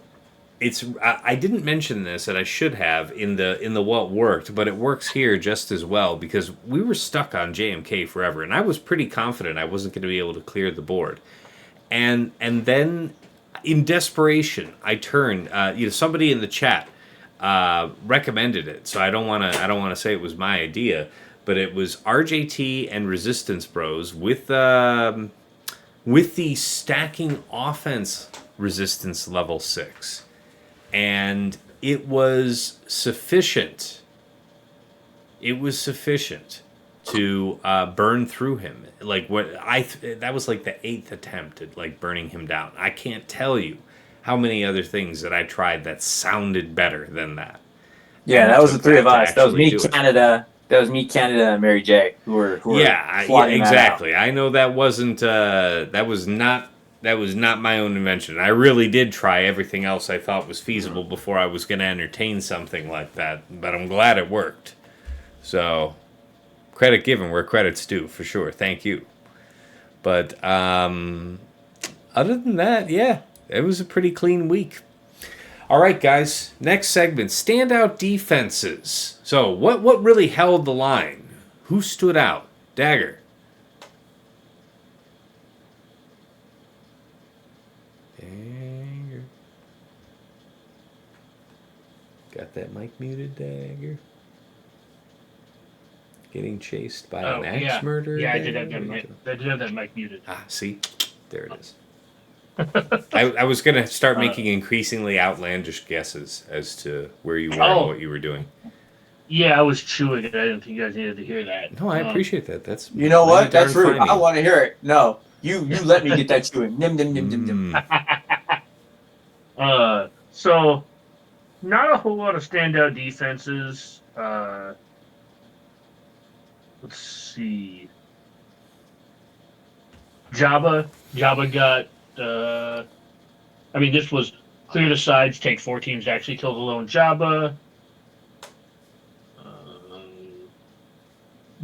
I didn't mention this, and I should have in the what worked, but it works here just as well because we were stuck on JMK forever, and I was pretty confident I wasn't going to be able to clear the board. And then in desperation, I turned. Somebody in the chat recommended it, so I don't want to say it was my idea, but it was RJT and Resistance Bros with the stacking offense resistance level 6, and it was sufficient. It was sufficient to burn through him. Like that was like the 8th attempt at like burning him down. I can't tell you how many other things that I tried that sounded better than that. Yeah, that was the three of us. That was me, Canada. That was me, Canada, and Mary J. Who were exactly. I know that wasn't. That was not my own invention. I really did try everything else I thought was feasible before I was going to entertain something like that. But I'm glad it worked. So, credit given where credit's due, for sure. Thank you. But other than that, yeah, it was a pretty clean week. All right, guys. Next segment, Standout Defenses. So, what really held the line? Who stood out? Dagger. Dagger. Got that mic muted, Dagger? Getting chased by an axe murderer? Yeah, I did have that mic muted. Ah, see? There it is. I was going to start making increasingly outlandish guesses as to where you were and what you were doing. Yeah, I was chewing it. I didn't think you guys needed to hear that. No, I appreciate that. That's what? That's rude. I want to hear it. No, you let me get that chewing. Nim, nim, nim, nim, nim. So not a whole lot of standout defenses. Let's see. Jabba got. I mean, this was clear the sides, take 4 teams to actually kill the lone Jabba.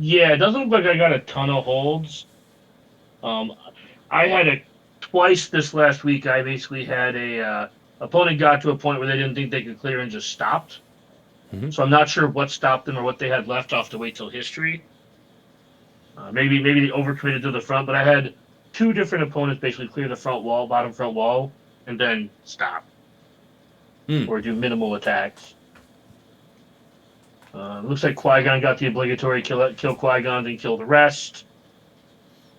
Yeah, it doesn't look like I got a ton of holds. Um, I had a twice this last week. I basically had a opponent got to a point where they didn't think they could clear and just stopped. Mhm. So I'm not sure what stopped them or what they had left off to wait till history. Maybe they overcommitted to the front, but I had 2 different opponents basically clear the front wall, bottom front wall, and then stop or do minimal attacks. Looks like Qui-Gon got the obligatory kill Qui-Gon, then kill the rest.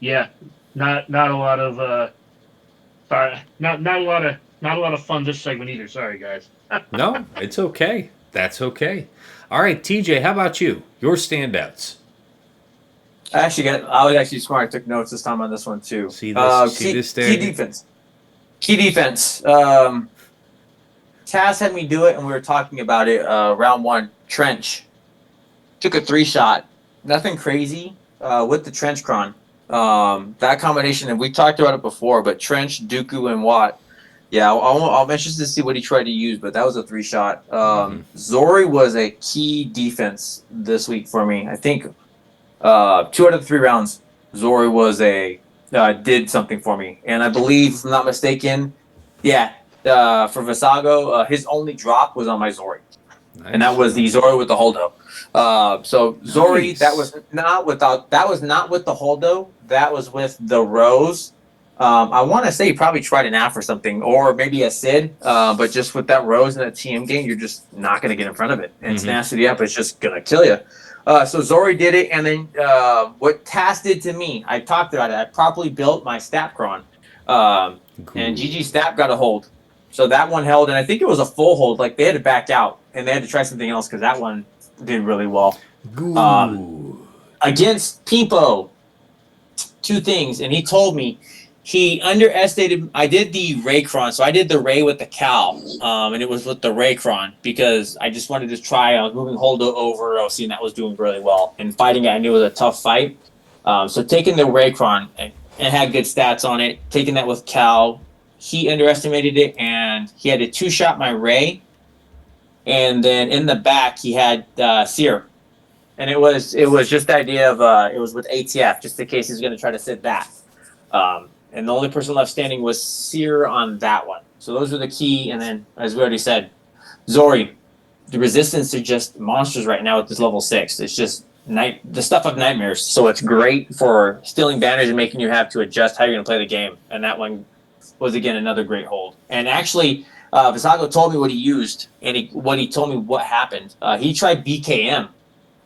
Yeah, not a lot of not a lot of fun this segment either. Sorry, guys. No, it's okay. That's okay. All right, TJ, how about you? Your standouts. I was actually smart. I took notes this time on this one too. See this? See Key, this key there? defense. Key defense. Taz had me do it, and we were talking about it. Round 1, trench. Took a 3-shot. Nothing crazy with the trench cron. That combination, and we talked about it before, but trench, Dooku, and Watt. Yeah, I'm interested to see what he tried to use, but that was a 3-shot. Zori was a key defense this week for me. I think 2 out of the 3 rounds, Zori was did something for me, and I believe, if I'm not mistaken, for Visago, his only drop was on my Zori. Nice. And that was the Zori with the holdo. So Zori, Nice. that was not with the holdo. That was with the Rose. I want to say you probably tried an AF or something, or maybe a Sid. But just with that Rose in a TM game, you're just not going to get in front of it. And tenacity up is just going to kill you. So Zori did it, and then what Taz did to me, I talked about it. I properly built my Snapcron, and GG Snap got a hold. So that one held, and I think it was a full hold. Like, they had to back out, and they had to try something else because that one did really well. Against Peepo, 2 things, and he told me he underestimated. I did the Raycron, so I did the Ray with the Cal, and it was with the Raycron because I just wanted to try. I was moving Holdo over. I was seeing that was doing really well, and fighting it, I knew it was a tough fight. So taking the Raycron and had good stats on it, taking that with Cal. He underestimated it, and he had to 2-shot my Ray. And then in the back, he had Seer. And it was just the idea of it was with ATF, just in case he's going to try to sit that. And the only person left standing was Seer on that one. So those were the key. And then, as we already said, Zori, the resistance are just monsters right now at this level 6. It's just the stuff of nightmares. So it's great for stealing banners and making you have to adjust how you're going to play the game. And that one was, again, another great hold. And actually, Visago told me what he used, and he told me what happened. He tried BKM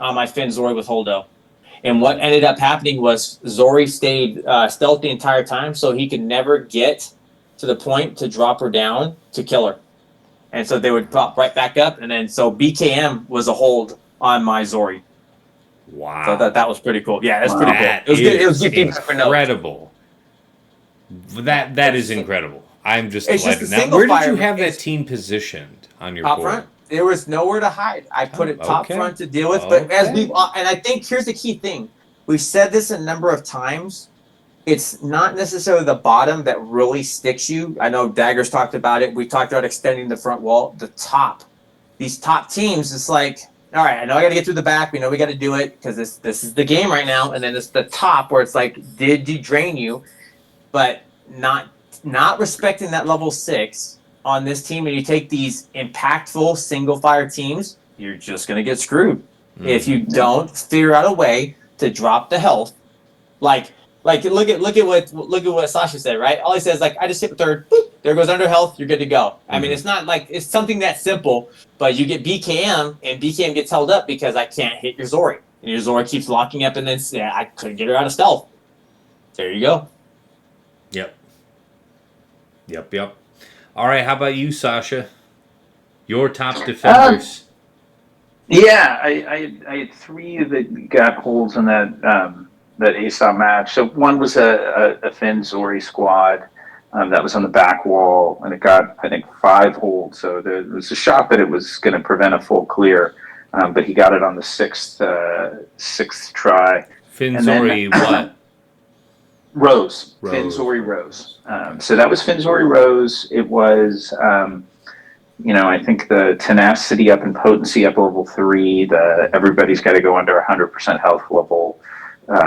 on my Finn Zori with Holdo. And what ended up happening was Zori stayed stealth the entire time, so he could never get to the point to drop her down to kill her. And so they would pop right back up, and then so BKM was a hold on my Zori. Wow. So that was pretty cool. Yeah, that's pretty cool. That It was incredible. That is incredible. I'm just delighted. Now, where did you have that team positioned on your top board? front? There was nowhere to hide. I put it top front to deal with. But as and I think here's the key thing. We've said this a number of times. It's not necessarily the bottom that really sticks you. I know Dagger's talked about it. We talked about extending the front wall. The top. These top teams, it's like, all right, I know I got to get through the back. We know we got to do it because this is the game right now. And then it's the top where it's like, did he drain you? But not respecting that level 6 on this team, and you take these impactful single fire teams, you're just going to get screwed. If you don't figure out a way to drop the health. Like look at what Sasha said, right? All he says, like, I just hit the third, boop, there goes under health, you're good to go. I mean, it's not like it's something that simple, but you get BKM, and BKM gets held up because I can't hit your Zori. And your Zori keeps locking up, and then I couldn't get her out of stealth. There you go. Yep. All right, how about you, Sasha? Your top defenders. I had 3 that got holds in that ASOP match. So one was a Finn Zori squad. That was on the back wall, and it got, I think, 5 holds. So there was a shot that it was going to prevent a full clear, but he got it on the sixth try. Finzori, what? Rose. Rose. Finzori Rose. So that was Finzori Rose. It was, I think the tenacity up and potency up level 3. Everybody's got to go under 100% health level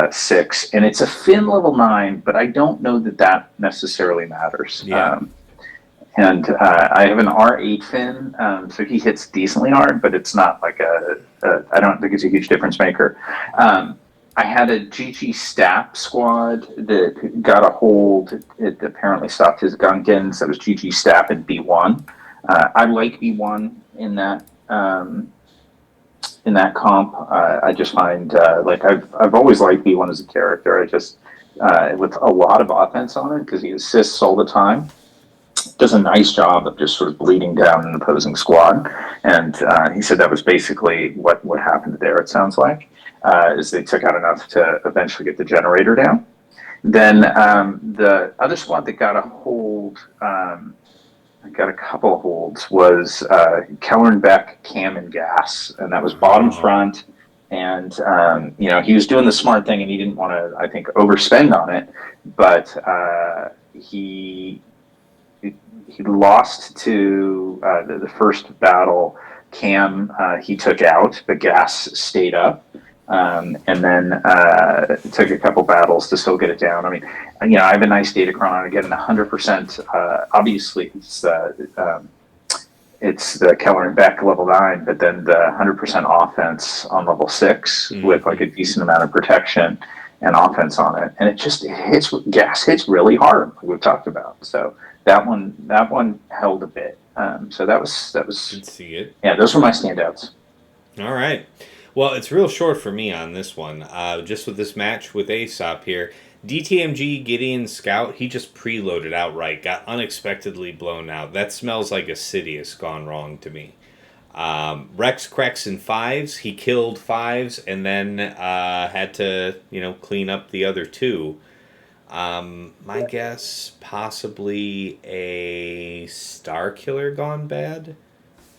6, and it's a Fin level 9, but I don't know that necessarily matters. Yeah. And I have an R8 Fin, so he hits decently hard, but it's not like I don't think it's a huge difference maker. I had a GG Stap squad that got a hold. It apparently stopped his Gunkins. That was GG Stap and B1. I like B1 in that comp. I just find I've always liked B1 as a character. I just with a lot of offense on it because he assists all the time. Does a nice job of just sort of bleeding down an opposing squad, and he said that was basically what happened there. It sounds like is they took out enough to eventually get the generator down. Then the other squad that got a hold. Got a couple of holds was Kellerbeck, Cam, and Gas, and that was bottom front. And he was doing the smart thing, and he didn't want to, I think, overspend on it. But he lost to the first battle. Cam he took out, but Gas stayed up. And then it took a couple battles to still get it down. I mean, I have a nice datachron on it, getting 100%. Obviously, it's the Keller and Beck level 9, but then the 100% offense on level 6 with like a decent amount of protection and offense on it, and it hits. Gas hits really hard, like we've talked about. So that one held a bit. So that was. Did see it. Yeah, those were my standouts. All right. Well, it's real short for me on this one. Just with this match with Aesop here. DTMG Gideon Scout, he just preloaded outright, got unexpectedly blown out. That smells like a Sidious gone wrong to me. Rex Crex in 5s, he killed 5s and then had to, clean up the other 2. My guess, possibly a Star Killer gone bad.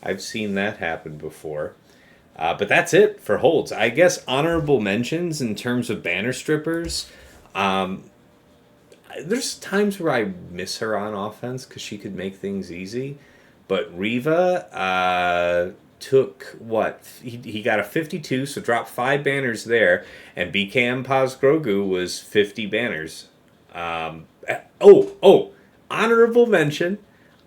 I've seen that happen before. But that's it for holds. I guess honorable mentions in terms of banner strippers. There's times where I miss her on offense because she could make things easy. But Riva took what? He got a 52, so dropped 5 banners there. And BKM Paz Grogu was 50 banners. Honorable mention.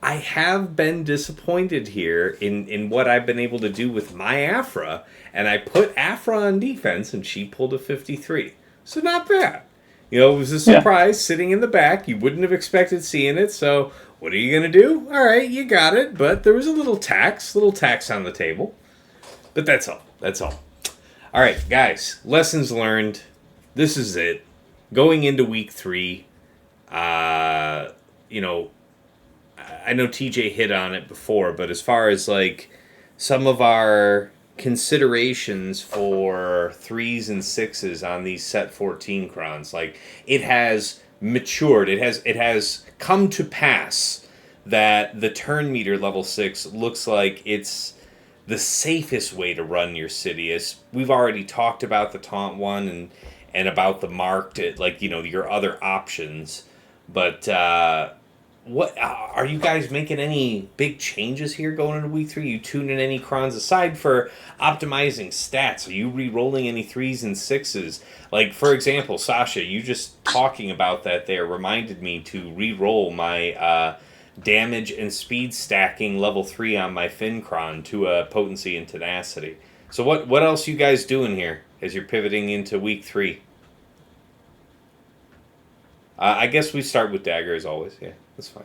I have been disappointed here in what I've been able to do with my Afra, and I put Afra on defense, and she pulled a 53. So not bad. It was a surprise sitting in the back. You wouldn't have expected seeing it, so what are you going to do? All right, you got it, but there was a little tax on the table. But that's all. All right, guys, lessons learned. This is it. Going into week 3, I know TJ hit on it before, but as far as like some of our considerations for 3s and 6s on these set 14 crons, like it has matured. It has come to pass that the turn meter level 6 looks like it's the safest way to run your city. As we've already talked about the taunt one and about the marked, your other options, but. What are you guys making any big changes here going into week 3? You tuning any crons aside for optimizing stats? Are you re-rolling any 3s and 6s? Like, for example, Sasha, you just talking about that there reminded me to re-roll my damage and speed stacking level 3 on my Fin cron to a potency and tenacity. So what else you guys doing here as you're pivoting into week 3? I guess we start with Dagger as always. Yeah, that's fine.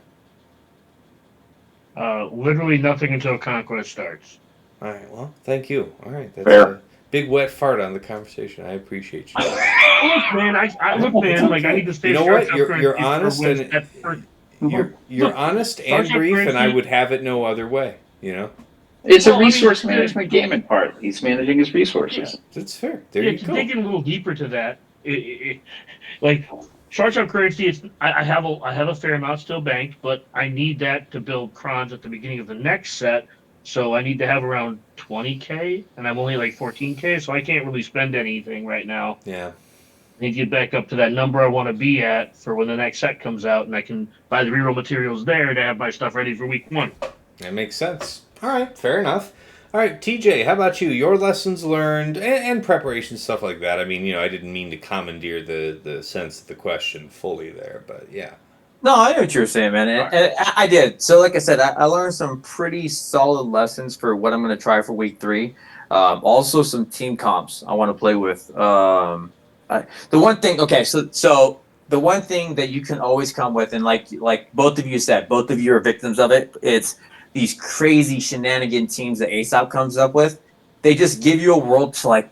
Literally nothing until Conquest starts. All right, well, thank you. All right, that's Fair. a big wet fart on the conversation. I appreciate you. Look, man, I need to stay. You know sharp what? You're for honest Wednesday. and you're honest and Sergeant brief, and I Bernstein- would have it no other way. It's a Well, I mean, resource management game in part. He's managing his resources. That's fair. There you to go. dig in a little deeper to that, short-term currency, I have a fair amount still banked, but I need that to build crons at the beginning of the next set. So I need to have around 20K, and I'm only like 14K, so I can't really spend anything right now. Yeah. I need to get back up to that number I want to be at for when the next set comes out, and I can buy the reroll materials there to have my stuff ready for week 1. That makes sense. All right, fair enough. All right, TJ, how about you? Your lessons learned and preparation, stuff like that. I mean, I didn't mean to commandeer the sense of the question fully there, but yeah. No, I know what you were saying, man. And I did. So, like I said, I learned some pretty solid lessons for what I'm going to try for week 3. Also, some team comps I want to play with. The one thing, okay, so the one thing that you can always come with, and like both of you said, both of you are victims of it. It's these crazy shenanigan teams that Aesop comes up with. They just give you a world to like,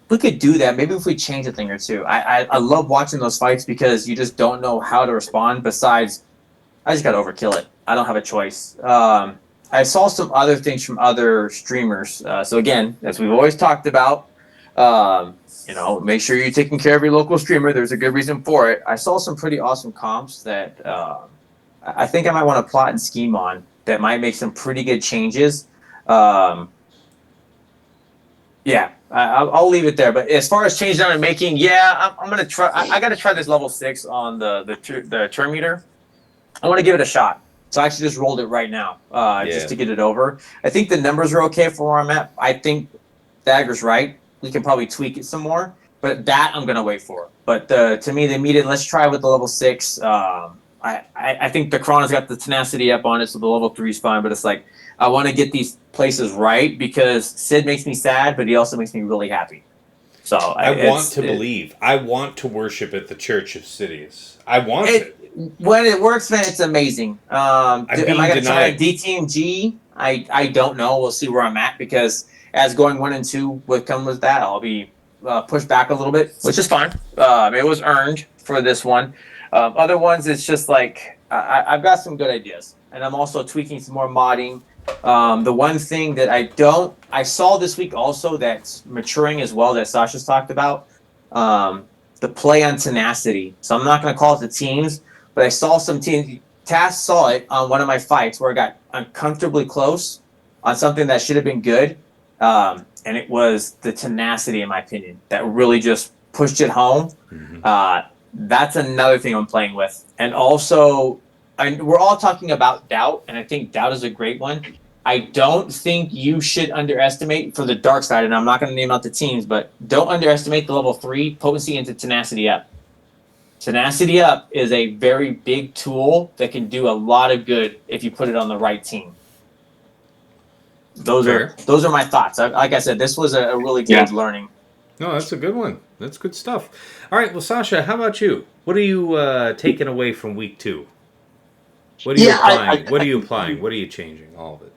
we could do that. Maybe if we change a thing or two. I love watching those fights because you just don't know how to respond. Besides, I just got to overkill it. I don't have a choice. I saw some other things from other streamers. So again, as we've always talked about, make sure you're taking care of your local streamer. There's a good reason for it. I saw some pretty awesome comps that I think I might want to plot and scheme on that might make some pretty good changes. Yeah, I'll leave it there. But as far as change down and making, yeah, I'm gonna try. I got to try this level 6 on the turn meter. I want to give it a shot. So I actually just rolled it right now, just to get it over. I think the numbers are okay for where I'm at. I think Dagger's right. We can probably tweak it some more, but that I'm gonna wait for. But to me, the immediate. Let's try with the level 6. I think the Chrono's got the tenacity up on it, so the level 3 is fine. But it's like I want to get these places right because Sid makes me sad, but he also makes me really happy. So I want to believe. I want to worship at the Church of Sidious. I want it. When it works, man, it's amazing. Am I going to try DTMG? I don't know. We'll see where I'm at because as going 1 and 2 would come with that, I'll be pushed back a little bit, which is fine. It was earned for this one. Other ones, it's just like I've got some good ideas, and I'm also tweaking some more modding. The one thing that I saw this week also that's maturing as well that Sasha's talked about, the play on tenacity. So I'm not going to call it the teams, but I saw some teams. Tass saw it on one of my fights where I got uncomfortably close on something that should have been good, and it was the tenacity, in my opinion, that really just pushed it home. Mm-hmm. That's another thing I'm playing with, and also. We're all talking about doubt, and I think doubt is a great one. I don't think you should underestimate for the dark side, and I'm not going to name out the teams, but don't underestimate the level 3 potency into tenacity up. Tenacity up is a very big tool that can do a lot of good if you put it on the right team. Those are my thoughts. Like I said, this was a really good learning. No, that's a good one. That's good stuff. All right, well, Sasha, how about you? What are you taking away from week 2? What are you applying? What are you applying? What are you changing? All of it.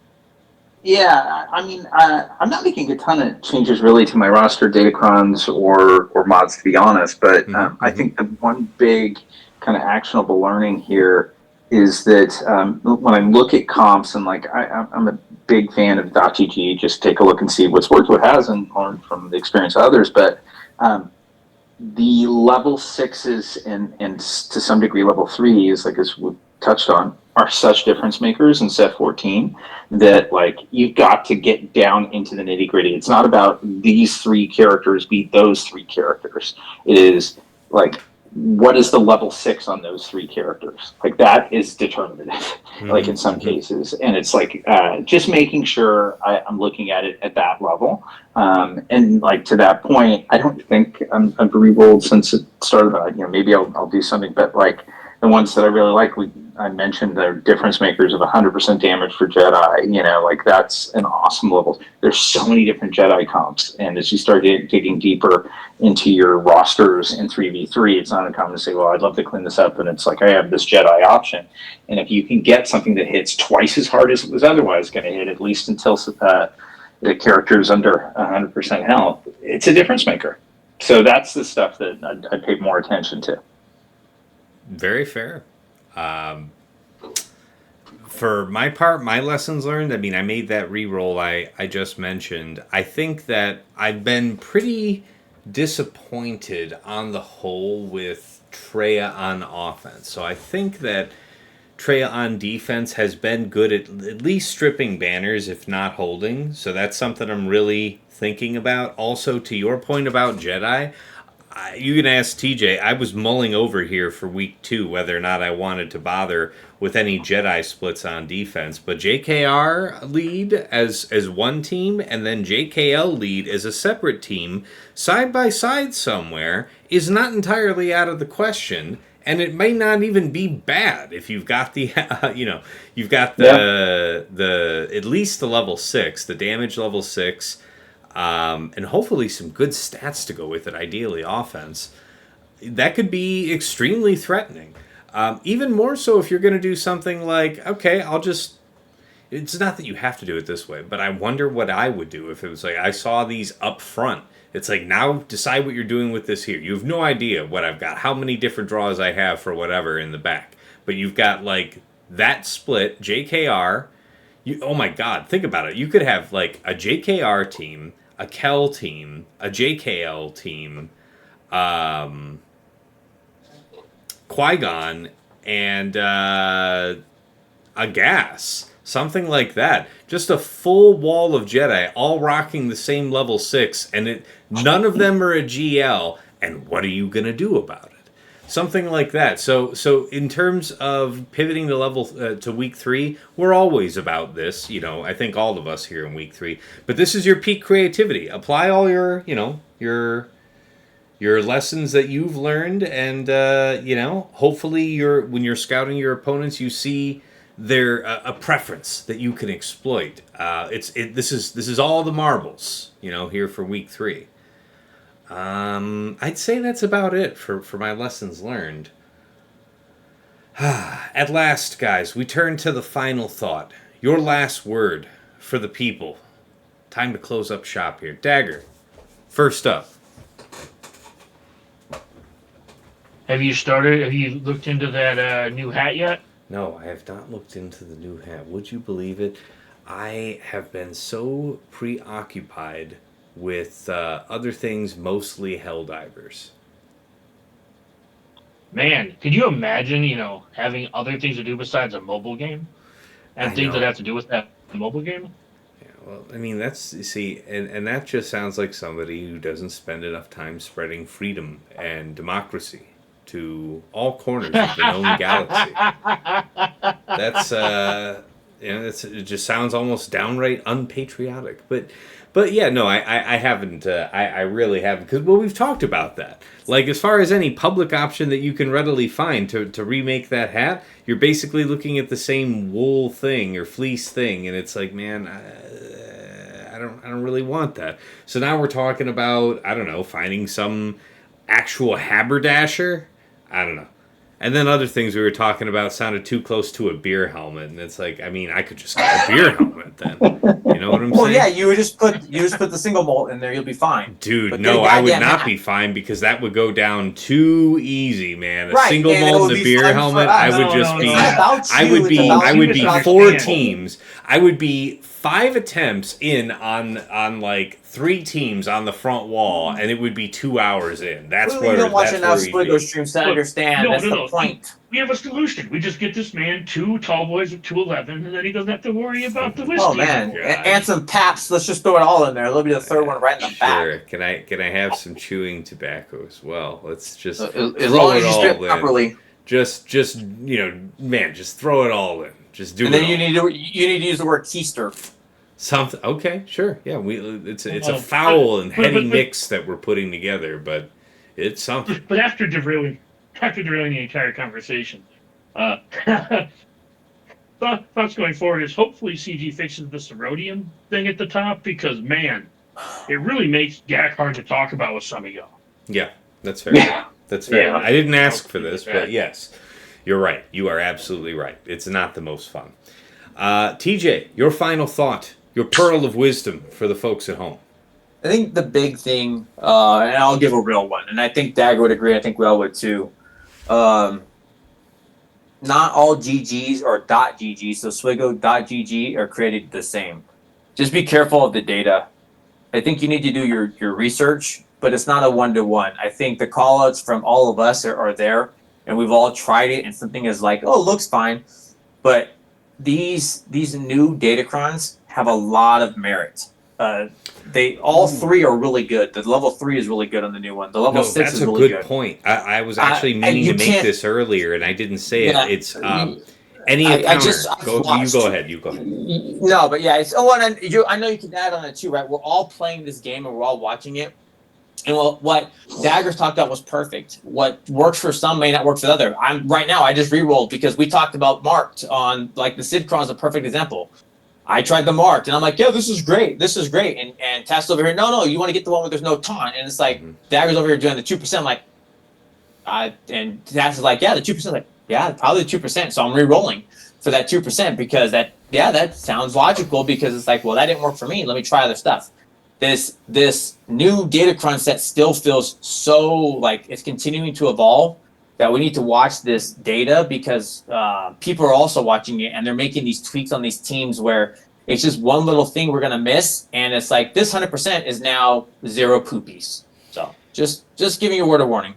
Yeah, I mean, I'm not making a ton of changes really to my roster, datacrons or mods, to be honest. But I think the one big kind of actionable learning here is that when I look at comps and like I'm a big fan of .gg, just take a look and see what's worked, what hasn't, learn from the experience of others. But the level 6s and to some degree level 3s, like as we've touched on, are such difference makers in set 14 that like you've got to get down into the nitty gritty. It's not about these 3 characters beat those 3 characters. It is like, what is the level 6 on those 3 characters? Like that is determinative, like in some cases. And it's like just making sure I'm looking at it at that level. And like to that point, I don't think I've re-rolled since it started. Maybe I'll do something, but like the ones that I really like, I mentioned the difference makers of 100% damage for Jedi. Like that's an awesome level. There's so many different Jedi comps, and as you start digging deeper into your rosters in 3v3, it's not uncommon to say, well, I'd love to clean this up, and it's like I have this Jedi option. And if you can get something that hits twice as hard as it was otherwise going to hit, at least until the character is under 100% health, it's a difference maker. So that's the stuff that I'd pay more attention to. Very fair. For my part, my lessons learned, I mean, I made that re-roll I just mentioned. I think that I've been pretty disappointed on the whole with Treya on offense. So I think that Treya on defense has been good at least stripping banners, if not holding. So that's something I'm really thinking about. Also, to your point about Jedi, you can ask TJ. I was mulling over here for week 2 whether or not I wanted to bother with any Jedi splits on defense. But JKR lead as one team, and then JKL lead as a separate team, side by side somewhere, is not entirely out of the question. And it may not even be bad if you've got the, you've got the at least the level 6, the damage level 6, and hopefully some good stats to go with it, ideally offense. That could be extremely threatening. Even more so if you're going to do something like, okay, it's not that you have to do it this way, but I wonder what I would do if it was like I saw these up front. It's like, now decide what you're doing with this here. You have no idea what I've got, how many different draws I have for whatever in the back. But you've got, like, that split, JKR. Oh, my God, think about it. You could have, like, a JKR team, a Kel team, a JKL team, Qui-Gon, and a Gas. Something like that. Just a full wall of Jedi, all rocking the same level 6, and none of them are a GL, and what are you going to do about it? Something like that. So in terms of pivoting to level to week 3, we're always about this. I think all of us here in week 3. But this is your peak creativity. Apply all your lessons that you've learned, and hopefully when you're scouting your opponents, you see they're a preference that you can exploit. This is all the marbles, here for week 3. I'd say that's about it for my lessons learned. At last, guys, we turn to the final thought. Your last word for the people. Time to close up shop here. Dagger, first up. Have you looked into that new hat yet? No, I have not looked into the new hat. Would you believe it? I have been so preoccupied with other things, mostly Helldivers. Man, could you imagine, having other things to do besides a mobile game? And things that have to do with that mobile game? Yeah, well, I mean, and that just sounds like somebody who doesn't spend enough time spreading freedom and democracy to all corners of the known galaxy. That's it just sounds almost downright unpatriotic. But yeah, no, I haven't. I really haven't, because we've talked about that. Like, as far as any public option that you can readily find to remake that hat, you're basically looking at the same wool thing or fleece thing, and it's like, man, I don't really want that. So now we're talking about, I don't know, finding some actual haberdasher. I don't know. And then other things we were talking about sounded too close to a beer helmet, and it's like, I mean, I could just get a beer helmet then. You know what I'm saying? Well, yeah, you would just put the single bolt in there, you'll be fine. Dude, no, I would not be fine, because that would go down too easy, man. A single bolt and a beer helmet, I would be 4 teams. I would be 5 attempts in on like 3 teams on the front wall, and it would be 2 hours in. That's what. You don't watch enough Spligo streams to understand. That's the point. We have a solution. We just get this man 2 tall boys of 211, and then he doesn't have to worry about the whiskey. Oh man, and some Paps. Let's just throw it all in there. There'll be the third one right in the back. Sure. Can I have some chewing tobacco as well? Let's just as long as you strip properly. Just man, just throw it all in. Just do it. And then you need to use the word keister. Something. Okay, sure. Yeah, it's a foul and heady mix that we're putting together, but it's something. But after derailing the entire conversation, thoughts going forward is hopefully CG fixes the Cerodium thing at the top, because man, it really makes GAC hard to talk about with some of y'all. Yeah, that's fair. Yeah. That's fair. Yeah. I didn't ask for this, but yes, you're right. You are absolutely right. It's not the most fun. TJ, your final thought. Your pearl of wisdom for the folks at home. I think the big thing, and I'll give a real one, and I think Dagger would agree, I think Will would too. Not all GGs or .gg, so Swigo.gg are created the same. Just be careful of the data. I think you need to do your research but it's not a 1-to-1. I think the call-outs from all of us are there, and we've all tried it, and something is like, oh, it looks fine. But these new datacrons have a lot of merit. They all three are really good. The level 3 is really good on the new one. The level 6 that's is a really good good. point. I was actually meaning to make this earlier, and I didn't say Yeah, it. It's any encounter. You go ahead. You go ahead. No, but yeah, it's and I know you can add on it too, right? We're all playing this game and we're all watching it. And what Daggers talked about was perfect. What works for some may not work for the other. I just re-rolled because we talked about marked on like the Sidcron is a perfect example. I tried the marked and I'm like, yeah, this is great. This is great. And Tess over here, no, you want to get the one where there's no taunt. And it's like Daggers over here doing the 2%. I'm like, and Tess is like, yeah, the 2%. Like, yeah, probably the 2%. So I'm re-rolling for that 2% because that sounds logical because it's like, well, that didn't work for me. Let me try other stuff. This new datacron set still feels so like it's continuing to evolve that we need to watch this data because people are also watching it and they're making these tweaks on these teams where it's just one little thing we're gonna miss and it's like this 100% is now 0 poopies. So just giving you a word of warning.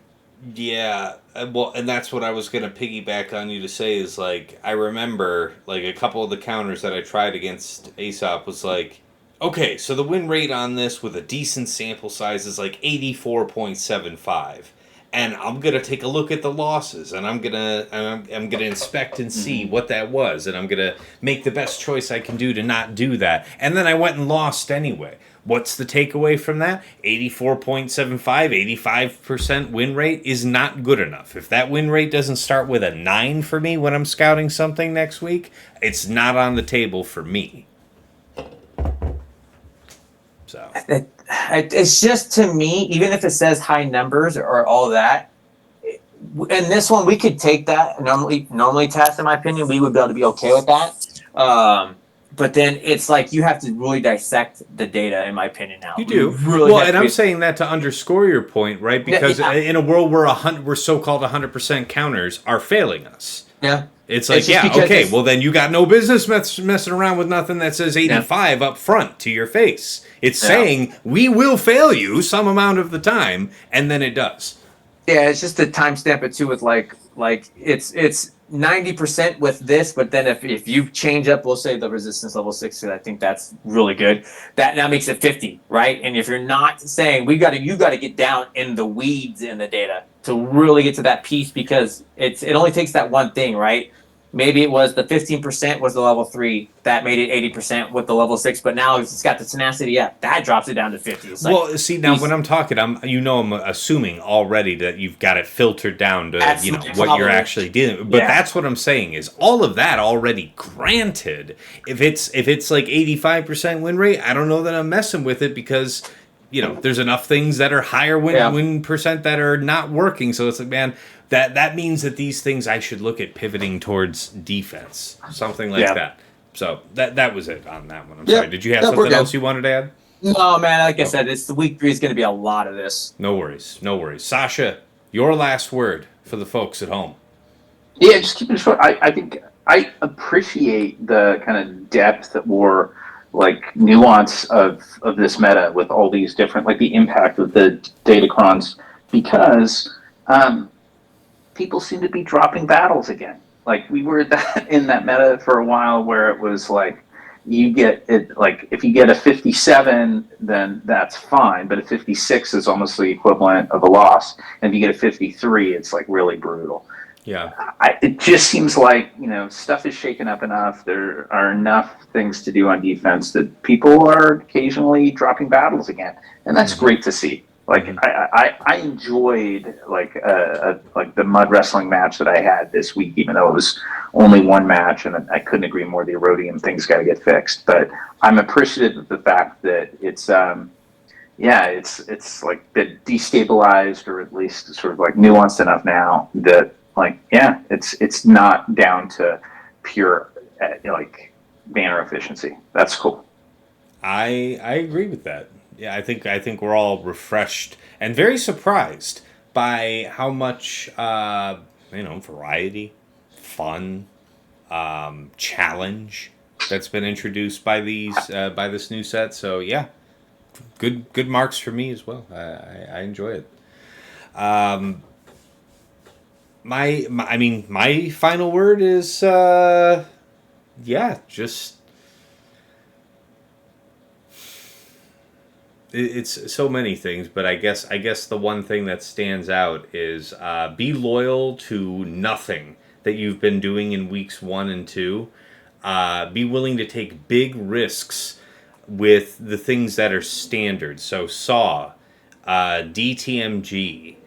Yeah, well, and that's what I was going to piggyback on you to say is, like, I remember, like, a couple of the counters that I tried against Aesop was like, okay, so the win rate on this with a decent sample size is like 84.75. And I'm going to take a look at the losses, and I'm going to inspect and see what that was, and I'm going to make the best choice I can do to not do that. And then I went and lost anyway. What's the takeaway from that? 84.75, 85% win rate is not good enough. If that win rate doesn't start with a 9 for me when I'm scouting something next week, it's not on the table for me. So it's just, to me, even if it says high numbers or all that, in this one we could take that normally Tess, in my opinion, we would be able to be okay with that. But then it's like you have to really dissect the data, in my opinion. Now you do really well, and I'm saying that to underscore your point, right? Because in a world where where so-called 100% counters are failing us, it's like, okay, well then you got no business messing around with nothing that says 85 up front to your face. It's saying we will fail you some amount of the time, and then it does. Yeah, it's just to timestamp it too with like it's 90% with this, but then if you change up, we'll say the resistance level 6, I think that's really good. That now makes it 50, right? And if you're not saying you got to get down in the weeds in the data to really get to that piece because it only takes that one thing, right? Maybe it was the 15% was the level 3 that made it 80% with the level 6, but now it's got the tenacity up. That drops it down to 50. It's well, see, now when I'm talking, I'm assuming already that you've got it filtered down to what you're actually dealing with. But that's what I'm saying is all of that already granted. If it's like 85% win rate, I don't know that I'm messing with it because there's enough things that are higher win percent that are not working. So it's like, man, that means that these things I should look at pivoting towards defense, something like that. So that was it on that one. I'm sorry. Did you have something else you wanted to add? No, man. Like I said, it's the week 3 is going to be a lot of this. No worries. Sasha, your last word for the folks at home. Yeah, just keep it short. I think I appreciate the kind of depth or like nuance of this meta with all these different, like the impact of the datacrons, because people seem to be dropping battles again. Like we were in that meta for a while where it was like you get it, like if you get a 57, then that's fine, but a 56 is almost the equivalent of a loss, and if you get a 53, it's like really brutal. Yeah, it just seems like stuff is shaken up enough. There are enough things to do on defense that people are occasionally dropping battles again, and that's great to see. Like I enjoyed like the mud wrestling match that I had this week, even though it was only one match, and I couldn't agree more. The Erodium thing's got to get fixed, but I'm appreciative of the fact that it's it's like been destabilized or at least sort of like nuanced enough now that it's not down to pure like banner efficiency. That's cool. I agree with that. Yeah, I think we're all refreshed and very surprised by how much variety, fun, challenge that's been introduced by this new set. So yeah, good marks for me as well. I enjoy it. My final word is just it's so many things, but I guess the one thing that stands out is be loyal to nothing that you've been doing in weeks 1 and 2. Be willing to take big risks with the things that are standard. So Saw, DTMG,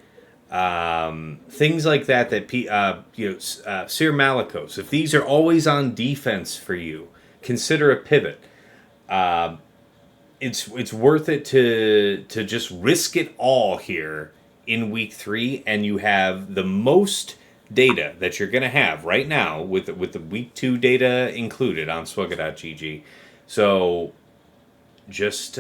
things like that. Sir Malicos. If these are always on defense for you, consider a pivot. It's worth it to just risk it all here in week 3, and you have the most data that you're going to have right now with the week 2 data included on swugga.gg. So just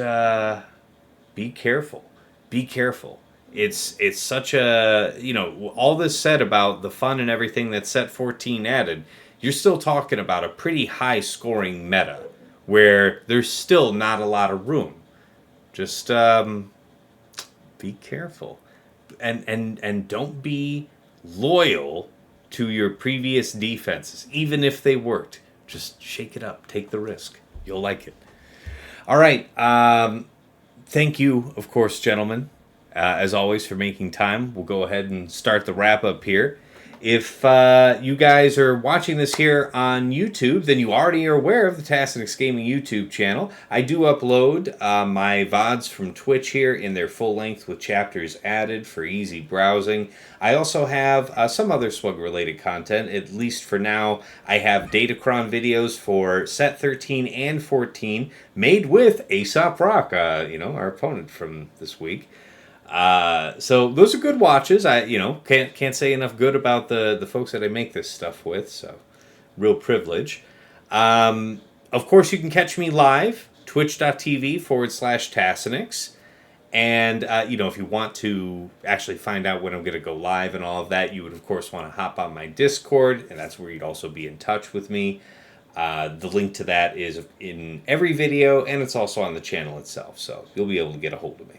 be careful. Be careful. It's such a, all this said about the fun and everything that set 14 added, you're still talking about a pretty high scoring meta where there's still not a lot of room. Just be careful. And don't be loyal to your previous defenses, even if they worked. Just shake it up. Take the risk. You'll like it. All right. Thank you, of course, gentlemen, as always, for making time. We'll go ahead and start the wrap up here. If you guys are watching this here on YouTube, then you already are aware of the Tassinix Gaming YouTube channel. I do upload my VODs from Twitch here in their full length with chapters added for easy browsing. I also have some other Swug-related content, at least for now. I have Datacron videos for set 13 and 14, made with Aesop Rock, our opponent from this week. So those are good watches. I can't say enough good about the folks that I make this stuff with, so real privilege. Of course, you can catch me live, twitch.tv/Tassinix. And, if you want to actually find out when I'm going to go live and all of that, you would, of course, want to hop on my Discord, and that's where you'd also be in touch with me. The link to that is in every video, and it's also on the channel itself, so you'll be able to get a hold of me.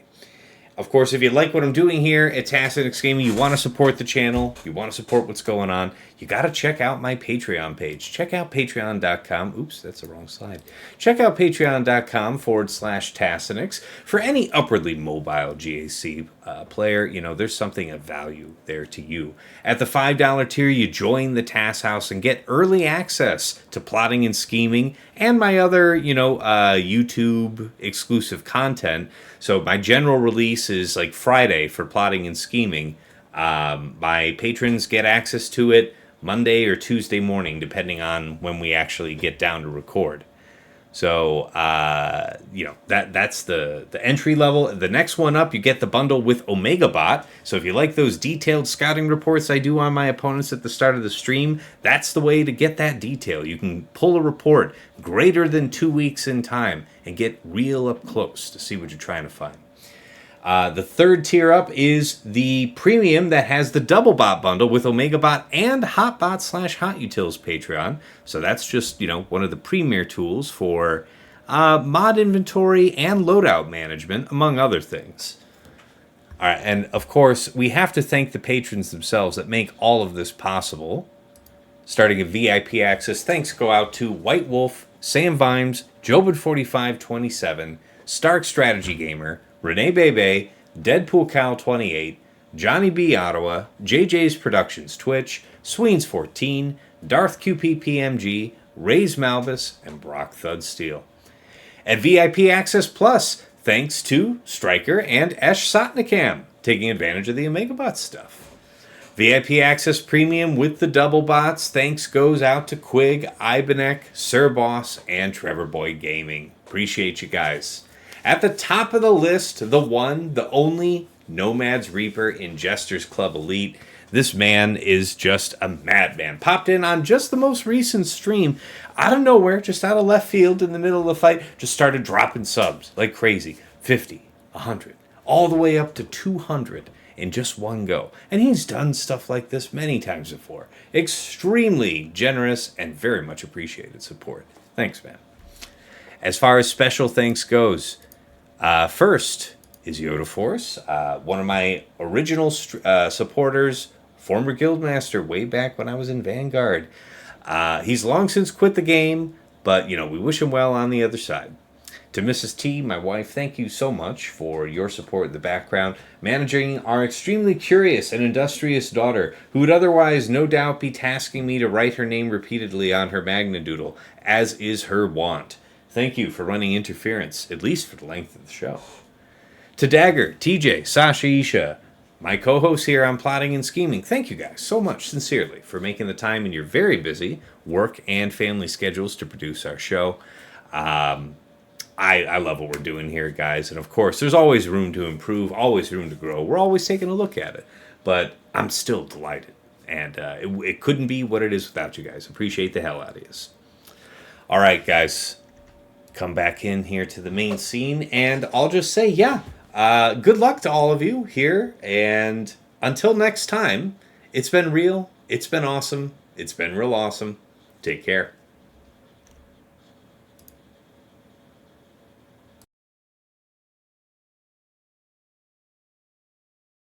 Of course, if you like what I'm doing here at Tassinix Gaming, you want to support the channel, you want to support what's going on, you got to check out my Patreon page. Check out patreon.com. Oops, that's the wrong slide. Check out patreon.com/Tassinix. For any upwardly mobile GAC player, there's something of value there to you. At the $5 tier, you join the Tass House and get early access to Plotting and Scheming and my other, YouTube exclusive content. So my general release is like Friday for Plotting and Scheming. My patrons get access to it Monday or Tuesday morning, depending on when we actually get down to record. So, that's the entry level. The next one up, you get the bundle with OmegaBot. So if you like those detailed scouting reports I do on my opponents at the start of the stream, that's the way to get that detail. You can pull a report greater than 2 weeks in time and get real up close to see what you're trying to find. The third tier up is the premium that has the double bot bundle with OmegaBot and HotBot/HotUtils Patreon. So that's just, one of the premier tools for mod inventory and loadout management, among other things. All right, and of course, we have to thank the patrons themselves that make all of this possible. Starting at VIP access, thanks go out to White Wolf, Sam Vimes, Jobin4527, Stark Strategy Gamer, Renee Bebe, Deadpool Cal 28, Johnny B. Ottawa, JJ's Productions Twitch, Sweens 14, Darth QP PMG, Rays Malvis, and Brock Thud Steel. At VIP Access Plus, thanks to Stryker and Esh Sotnikam, taking advantage of the OmegaBot stuff. VIP Access Premium with the double bots, thanks goes out to Quig, Ibenek, Sir Boss, and Trevor Boy Gaming. Appreciate you guys. At the top of the list, the one, the only, Nomad's Reaper in Jester's Club Elite. This man is just a madman. Popped in on just the most recent stream, out of nowhere, just out of left field in the middle of the fight, just started dropping subs like crazy. 50, 100, all the way up to 200 in just one go. And he's done stuff like this many times before. Extremely generous and very much appreciated support. Thanks, man. As far as special thanks goes, First is Yoda Force, one of my original supporters, former guildmaster way back when I was in Vanguard. He's long since quit the game, but we wish him well on the other side. To Mrs. T, my wife, thank you so much for your support in the background, managing our extremely curious and industrious daughter, who would otherwise no doubt be tasking me to write her name repeatedly on her Magna Doodle, as is her wont. Thank you for running interference, at least for the length of the show. To Dagger, TJ, Sasha, Isha, my co-hosts here on Plotting and Scheming, thank you guys so much, sincerely, for making the time in your very busy work and family schedules to produce our show. I love what we're doing here, guys. And, of course, there's always room to improve, always room to grow. We're always taking a look at it. But I'm still delighted. And it couldn't be what it is without you guys. Appreciate the hell out of you. All right, guys. Come back in here to the main scene. And I'll just say, good luck to all of you here. And until next time, it's been real. It's been awesome. It's been real awesome. Take care.